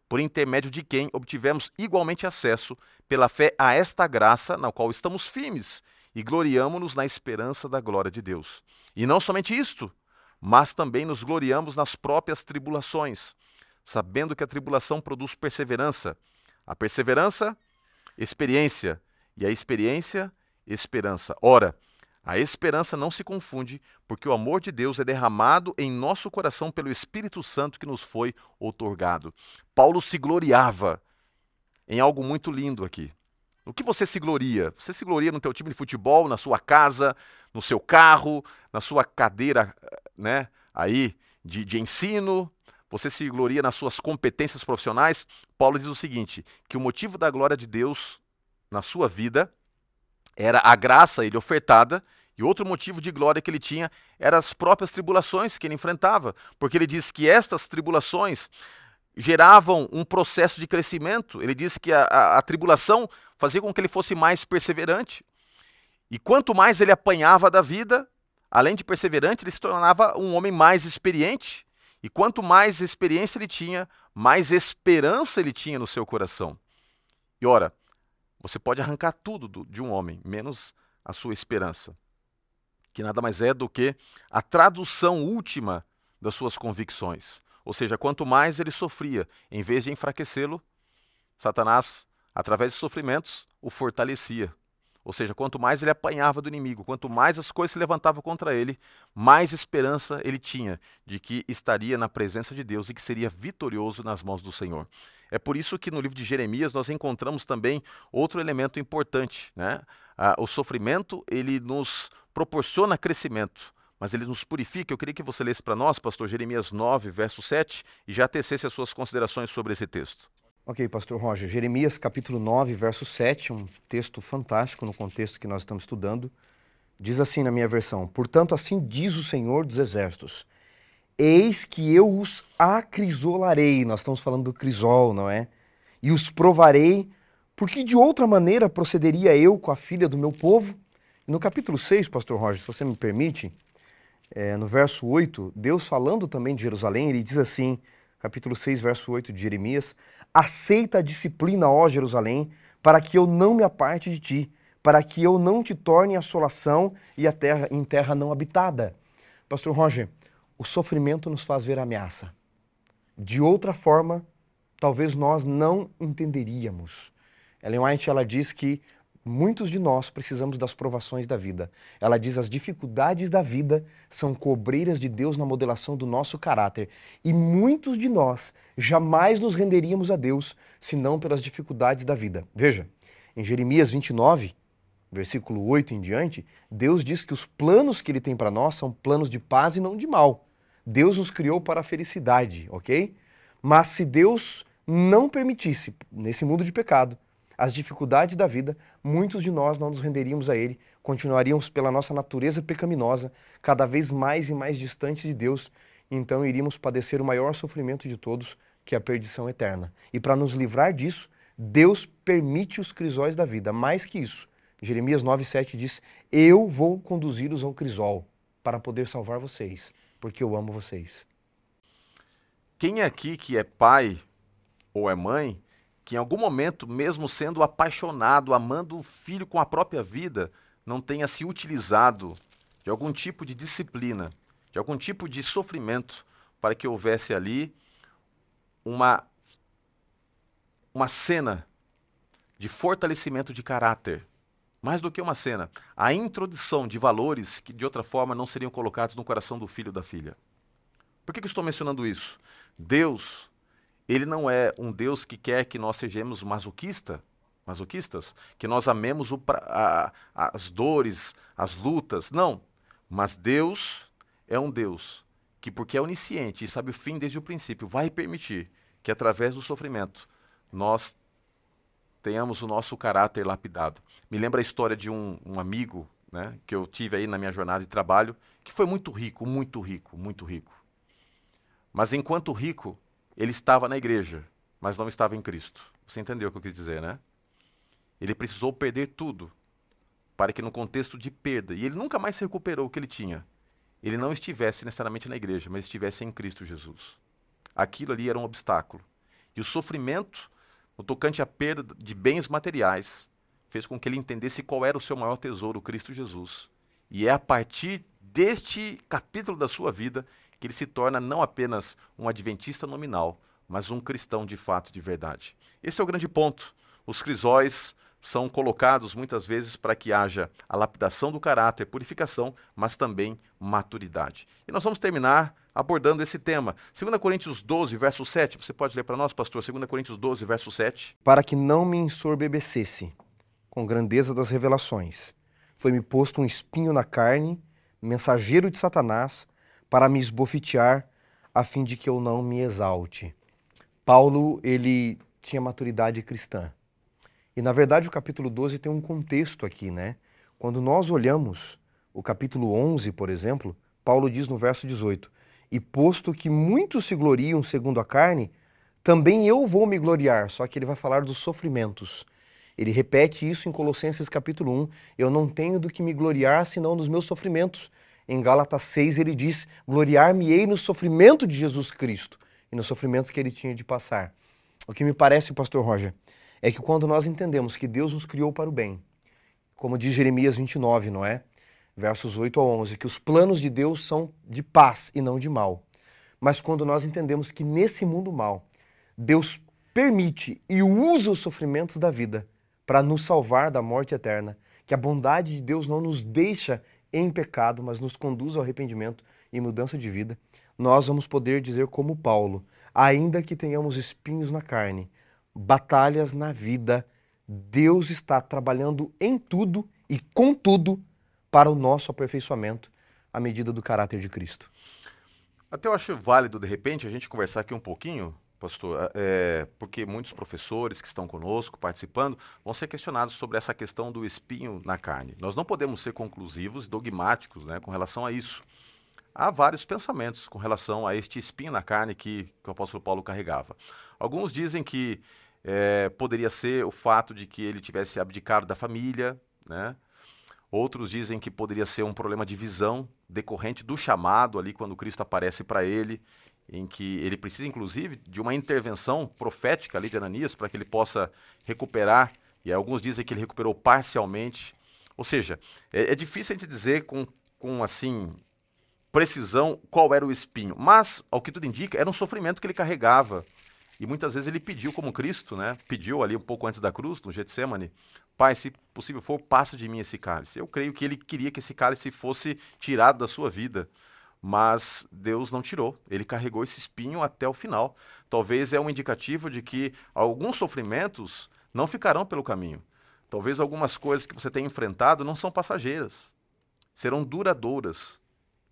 S1: por intermédio de quem obtivemos igualmente acesso, pela fé, a esta graça na qual estamos firmes e gloriamo-nos na esperança da glória de Deus. E não somente isto, mas também nos gloriamos nas próprias tribulações, sabendo que a tribulação produz perseverança, a perseverança, experiência, e a experiência, esperança. Ora, a esperança não se confunde, porque o amor de Deus é derramado em nosso coração pelo Espírito Santo que nos foi outorgado. Paulo se gloriava em algo muito lindo aqui. No que você se gloria? Você se gloria no teu time de futebol, na sua casa, no seu carro, na sua cadeira, né, aí de ensino? Você se gloria nas suas competências profissionais? Paulo diz o seguinte, que o motivo da glória de Deus na sua vida era a graça a ele ofertada, e outro motivo de glória que ele tinha eram as próprias tribulações que ele enfrentava, porque ele diz que estas tribulações geravam um processo de crescimento. Ele diz que a tribulação fazia com que ele fosse mais perseverante, e quanto mais ele apanhava da vida, além de perseverante, ele se tornava um homem mais experiente. E quanto mais experiência ele tinha, mais esperança ele tinha no seu coração. E ora, você pode arrancar tudo de um homem, menos a sua esperança, que nada mais é do que a tradução última das suas convicções. Ou seja, quanto mais ele sofria, em vez de enfraquecê-lo, Satanás, através de sofrimentos, o fortalecia. Ou seja, quanto mais ele apanhava do inimigo, quanto mais as coisas se levantavam contra ele, mais esperança ele tinha de que estaria na presença de Deus e que seria vitorioso nas mãos do Senhor. É por isso que no livro de Jeremias nós encontramos também outro elemento importante, né? O sofrimento, ele nos proporciona crescimento, mas ele nos purifica. Eu queria que você lesse para nós, pastor, Jeremias 9, verso 7, e já tecesse as suas considerações sobre esse texto.
S2: Ok, pastor Roger. Jeremias capítulo 9, verso 7, um texto fantástico no contexto que nós estamos estudando. Diz assim na minha versão: portanto, assim diz o Senhor dos Exércitos, eis que eu os acrisolarei. Nós estamos falando do crisol, não é? E os provarei, porque de outra maneira procederia eu com a filha do meu povo. E no capítulo 6, pastor Roger, se você me permite, no verso 8, Deus falando também de Jerusalém, ele diz assim, capítulo 6, verso 8 de Jeremias: aceita a disciplina, ó Jerusalém, para que eu não me aparte de ti, para que eu não te torne assolação e em terra não habitada. Pastor Roger, o sofrimento nos faz ver a ameaça. De outra forma, talvez nós não entenderíamos. Ellen White, ela diz que muitos de nós precisamos das provações da vida. Ela diz: as dificuldades da vida são cobreiras de Deus na modelação do nosso caráter. E muitos de nós jamais nos renderíamos a Deus, senão pelas dificuldades da vida. Veja, em Jeremias 29, versículo 8 em diante, Deus diz que os planos que Ele tem para nós são planos de paz e não de mal. Deus nos criou para a felicidade, ok? Mas se Deus não permitisse, nesse mundo de pecado, as dificuldades da vida, muitos de nós não nos renderíamos a Ele, continuaríamos pela nossa natureza pecaminosa, cada vez mais e mais distantes de Deus, então iríamos padecer o maior sofrimento de todos, que é a perdição eterna. E para nos livrar disso, Deus permite os crisóis da vida. Mais que isso, Jeremias 9,7 diz: eu vou conduzi-los ao crisol para poder salvar vocês, porque eu amo vocês.
S1: Quem é aqui que é pai ou é mãe, que em algum momento, mesmo sendo apaixonado, amando o filho com a própria vida, não tenha se utilizado de algum tipo de disciplina, de algum tipo de sofrimento, para que houvesse ali uma cena de fortalecimento de caráter, mais do que uma cena, a introdução de valores que de outra forma não seriam colocados no coração do filho ou da filha. Por que eu estou mencionando isso? Deus, Ele não é um Deus que quer que nós sejamos masoquistas, masoquistas, que nós amemos as dores, as lutas. Não. Mas Deus é um Deus que, porque é onisciente e sabe o fim desde o princípio, vai permitir que através do sofrimento nós tenhamos o nosso caráter lapidado. Me lembra a história de um amigo, né, que eu tive aí na minha jornada de trabalho, que foi muito rico, muito rico, muito rico. Mas enquanto rico, ele estava na igreja, mas não estava em Cristo. Você entendeu o que eu quis dizer, né? Ele precisou perder tudo para que no contexto de perda, e ele nunca mais se recuperou o que ele tinha, ele não estivesse necessariamente na igreja, mas estivesse em Cristo Jesus. Aquilo ali era um obstáculo. E o sofrimento, no tocante à perda de bens materiais, fez com que ele entendesse qual era o seu maior tesouro, Cristo Jesus. E é a partir deste capítulo da sua vida que ele se torna não apenas um adventista nominal, mas um cristão de fato, de verdade. Esse é o grande ponto. Os crisóis são colocados muitas vezes para que haja a lapidação do caráter, purificação, mas também maturidade. E nós vamos terminar abordando esse tema. 2 Coríntios 12, verso 7. Você pode ler para nós, pastor? 2 Coríntios 12, verso 7.
S2: Para que não me ensoberbecesse com grandeza das revelações, foi-me posto um espinho na carne, mensageiro de Satanás, para me esbofetear, a fim de que eu não me exalte. Paulo, ele tinha maturidade cristã. E, na verdade, o capítulo 12 tem um contexto aqui, né? Quando nós olhamos o capítulo 11, por exemplo, Paulo diz no verso 18, e posto que muitos se gloriam segundo a carne, também eu vou me gloriar, só que ele vai falar dos sofrimentos. Ele repete isso em Colossenses capítulo 1, eu não tenho do que me gloriar senão dos meus sofrimentos. Em Gálatas 6 ele diz, gloriar-me-ei no sofrimento de Jesus Cristo e no sofrimento que ele tinha de passar. O que me parece, pastor Roger, é que quando nós entendemos que Deus nos criou para o bem, como diz Jeremias 29, não é? Versos 8 a 11, que os planos de Deus são de paz e não de mal. Mas quando nós entendemos que nesse mundo mal, Deus permite e usa os sofrimentos da vida para nos salvar da morte eterna, que a bondade de Deus não nos deixa em pecado, mas nos conduz ao arrependimento e mudança de vida, nós vamos poder dizer como Paulo, ainda que tenhamos espinhos na carne, batalhas na vida, Deus está trabalhando em tudo e com tudo para o nosso aperfeiçoamento à medida do caráter de Cristo.
S1: Até eu acho válido, de repente, a gente conversar aqui um pouquinho, pastor, porque muitos professores que estão conosco, participando, vão ser questionados sobre essa questão do espinho na carne. Nós não podemos ser conclusivos, dogmáticos, né, com relação a isso. Há vários pensamentos com relação a este espinho na carne que o apóstolo Paulo carregava. Alguns dizem que poderia ser o fato de que ele tivesse abdicado da família, né? Outros dizem que poderia ser um problema de visão decorrente do chamado ali quando Cristo aparece para ele, em que ele precisa inclusive de uma intervenção profética ali de Ananias para que ele possa recuperar, e alguns dizem que ele recuperou parcialmente. Ou seja, é difícil a gente dizer com assim precisão qual era o espinho, mas ao que tudo indica era um sofrimento que ele carregava. E muitas vezes ele pediu como Cristo, né? Pediu ali um pouco antes da cruz, no Getsemane, Pai, se possível for, passa de mim esse cálice. Eu creio que ele queria que esse cálice fosse tirado da sua vida, mas Deus não tirou. Ele carregou esse espinho até o final. Talvez é um indicativo de que alguns sofrimentos não ficarão pelo caminho. Talvez algumas coisas que você tem enfrentado não são passageiras, serão duradouras.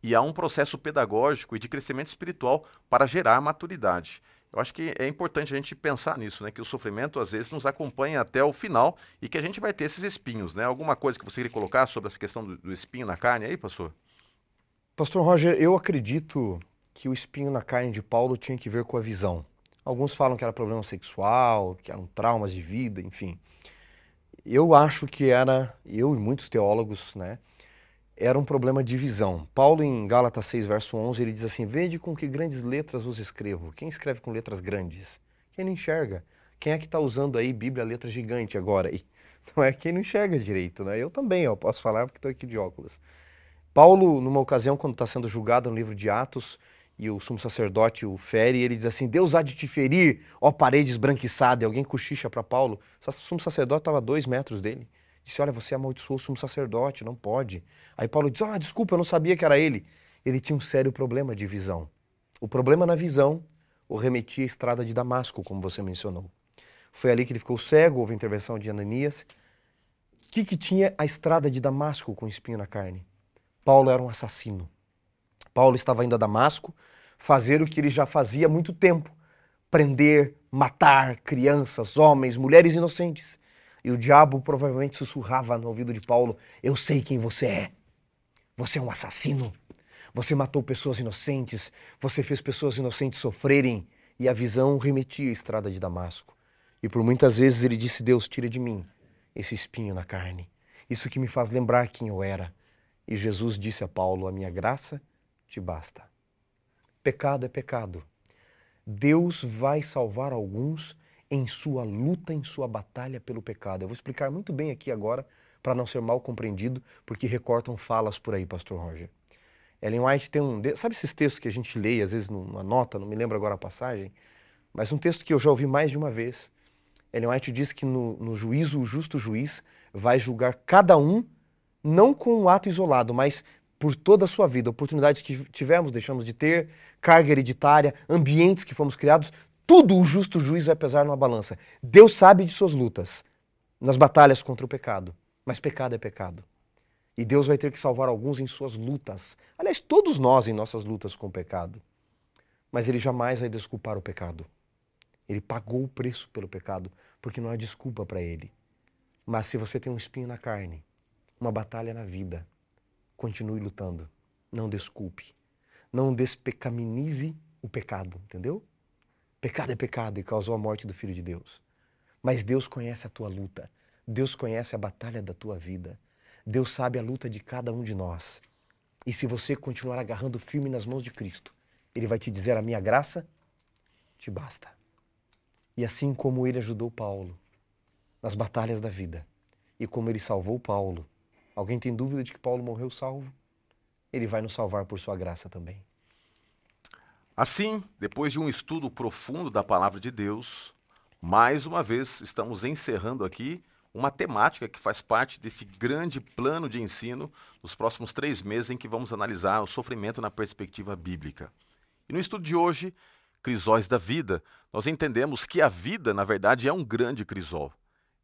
S1: E há um processo pedagógico e de crescimento espiritual para gerar maturidade. Eu acho que é importante a gente pensar nisso, né? Que o sofrimento às vezes nos acompanha até o final e que a gente vai ter esses espinhos, né? Alguma coisa que você queria colocar sobre essa questão do espinho na carne aí, pastor?
S2: Pastor Roger, eu acredito que o espinho na carne de Paulo tinha que ver com a visão. Alguns falam que era problema sexual, que eram traumas de vida, enfim. Eu acho que era, eu e muitos teólogos, né? Era um problema de visão. Paulo, em Gálatas 6, verso 11, ele diz assim, vede com que grandes letras vos escrevo. Quem escreve com letras grandes? Quem não enxerga. Quem é que está usando aí Bíblia, letra gigante agora? Aí? Não é quem não enxerga direito, né? Eu também, eu posso falar porque estou aqui de óculos. Paulo, numa ocasião, quando está sendo julgado no livro de Atos, e o sumo sacerdote o fere, ele diz assim, Deus há de te ferir, ó parede esbranquiçada. E alguém cochicha para Paulo. O sumo sacerdote estava a 2 metros dele. Disse, olha, você amaldiçoou o sumo sacerdote, não pode. Aí Paulo diz, desculpa, eu não sabia que era ele. Ele tinha um sério problema de visão. O problema na visão o remetia à estrada de Damasco, como você mencionou. Foi ali que ele ficou cego, houve a intervenção de Ananias. O que tinha a estrada de Damasco com espinho na carne? Paulo era um assassino. Paulo estava indo a Damasco fazer o que ele já fazia há muito tempo. Prender, matar crianças, homens, mulheres inocentes. E o diabo provavelmente sussurrava no ouvido de Paulo: eu sei quem você é. Você é um assassino. Você matou pessoas inocentes. Você fez pessoas inocentes sofrerem. E a visão remetia à estrada de Damasco. E por muitas vezes ele disse: Deus, tira de mim esse espinho na carne. Isso que me faz lembrar quem eu era. E Jesus disse a Paulo: a minha graça te basta. Pecado é pecado. Deus vai salvar alguns em sua luta, em sua batalha pelo pecado. Eu vou explicar muito bem aqui agora, para não ser mal compreendido, porque recortam falas por aí, pastor Roger. Ellen White tem sabe esses textos que a gente lê, às vezes numa nota, não me lembro agora a passagem, mas um texto que eu já ouvi mais de uma vez. Ellen White diz que no juízo, o justo juiz vai julgar cada um, não com um ato isolado, mas por toda a sua vida, oportunidades que tivemos, deixamos de ter, carga hereditária, ambientes que fomos criados, tudo o justo juiz vai pesar numa balança. Deus sabe de suas lutas, nas batalhas contra o pecado, mas pecado é pecado. E Deus vai ter que salvar alguns em suas lutas. Aliás, todos nós em nossas lutas com o pecado. Mas Ele jamais vai desculpar o pecado. Ele pagou o preço pelo pecado, porque não há desculpa para Ele. Mas se você tem um espinho na carne, uma batalha na vida, continue lutando. Não desculpe. Não despecaminize o pecado, entendeu? Pecado é pecado e causou a morte do Filho de Deus. Mas Deus conhece a tua luta. Deus conhece a batalha da tua vida. Deus sabe a luta de cada um de nós. E se você continuar agarrando firme nas mãos de Cristo, Ele vai te dizer: a minha graça te basta. E assim como Ele ajudou Paulo nas batalhas da vida, e como Ele salvou Paulo, alguém tem dúvida de que Paulo morreu salvo? Ele vai nos salvar por sua graça também.
S1: Assim, depois de um estudo profundo da palavra de Deus, mais uma vez estamos encerrando aqui uma temática que faz parte deste grande plano de ensino nos próximos 3 meses em que vamos analisar o sofrimento na perspectiva bíblica. E no estudo de hoje, Crisóis da Vida, nós entendemos que a vida, na verdade, é um grande crisol.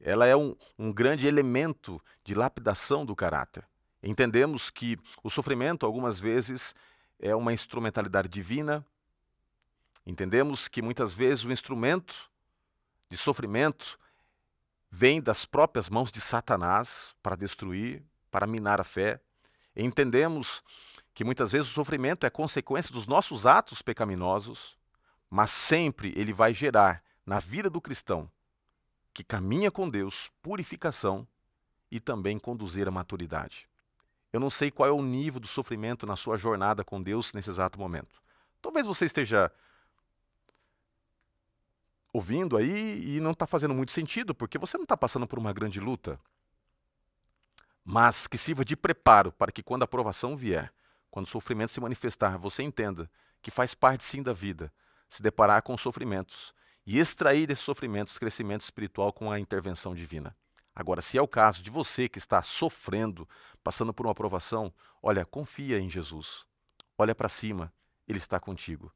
S1: Ela é um grande elemento de lapidação do caráter. Entendemos que o sofrimento, algumas vezes, é uma instrumentalidade divina. Entendemos que, muitas vezes, o instrumento de sofrimento vem das próprias mãos de Satanás para destruir, para minar a fé. Entendemos que, muitas vezes, o sofrimento é consequência dos nossos atos pecaminosos, mas sempre ele vai gerar, na vida do cristão, que caminha com Deus, purificação e também conduzir à maturidade. Eu não sei qual é o nível do sofrimento na sua jornada com Deus nesse exato momento. Talvez você esteja ouvindo aí e não está fazendo muito sentido, porque você não está passando por uma grande luta. Mas que sirva de preparo para que quando a provação vier, quando o sofrimento se manifestar, você entenda que faz parte sim da vida, se deparar com sofrimentos e extrair desses sofrimentos crescimento espiritual com a intervenção divina. Agora, se é o caso de você que está sofrendo, passando por uma provação, olha, confia em Jesus. Olha para cima, Ele está contigo.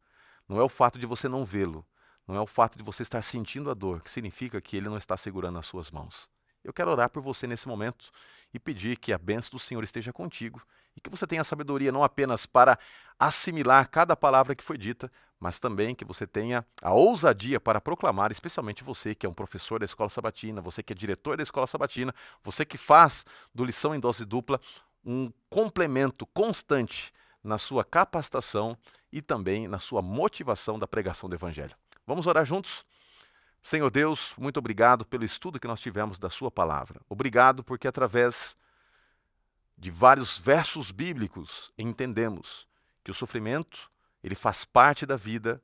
S1: Não é o fato de você não vê-lo, não é o fato de você estar sentindo a dor, que significa que Ele não está segurando as suas mãos. Eu quero orar por você nesse momento e pedir que a bênção do Senhor esteja contigo e que você tenha sabedoria não apenas para assimilar cada palavra que foi dita, mas também que você tenha a ousadia para proclamar, especialmente você que é um professor da Escola Sabatina, você que é diretor da Escola Sabatina, você que faz do Lição em Dose Dupla um complemento constante na sua capacitação e também na sua motivação da pregação do Evangelho. Vamos orar juntos? Senhor Deus, muito obrigado pelo estudo que nós tivemos da sua palavra. Obrigado porque através de vários versos bíblicos entendemos que o sofrimento, ele faz parte da vida,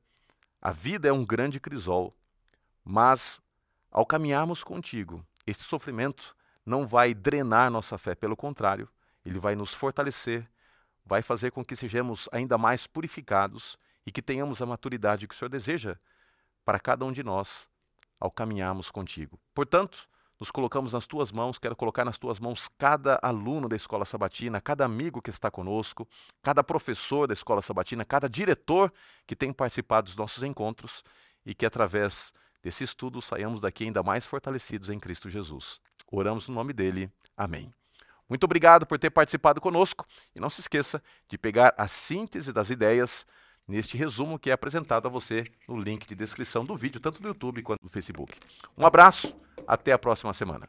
S1: a vida é um grande crisol, mas ao caminharmos contigo, esse sofrimento não vai drenar nossa fé, pelo contrário, ele vai nos fortalecer, vai fazer com que sejamos ainda mais purificados e que tenhamos a maturidade que o Senhor deseja para cada um de nós ao caminharmos contigo. Portanto, nos colocamos nas tuas mãos, quero colocar nas tuas mãos cada aluno da Escola Sabatina, cada amigo que está conosco, cada professor da Escola Sabatina, cada diretor que tem participado dos nossos encontros e que através desse estudo saiamos daqui ainda mais fortalecidos em Cristo Jesus. Oramos no nome dele. Amém. Muito obrigado por ter participado conosco e não se esqueça de pegar a síntese das ideias neste resumo que é apresentado a você no link de descrição do vídeo, tanto do YouTube quanto do Facebook. Um abraço, até a próxima semana.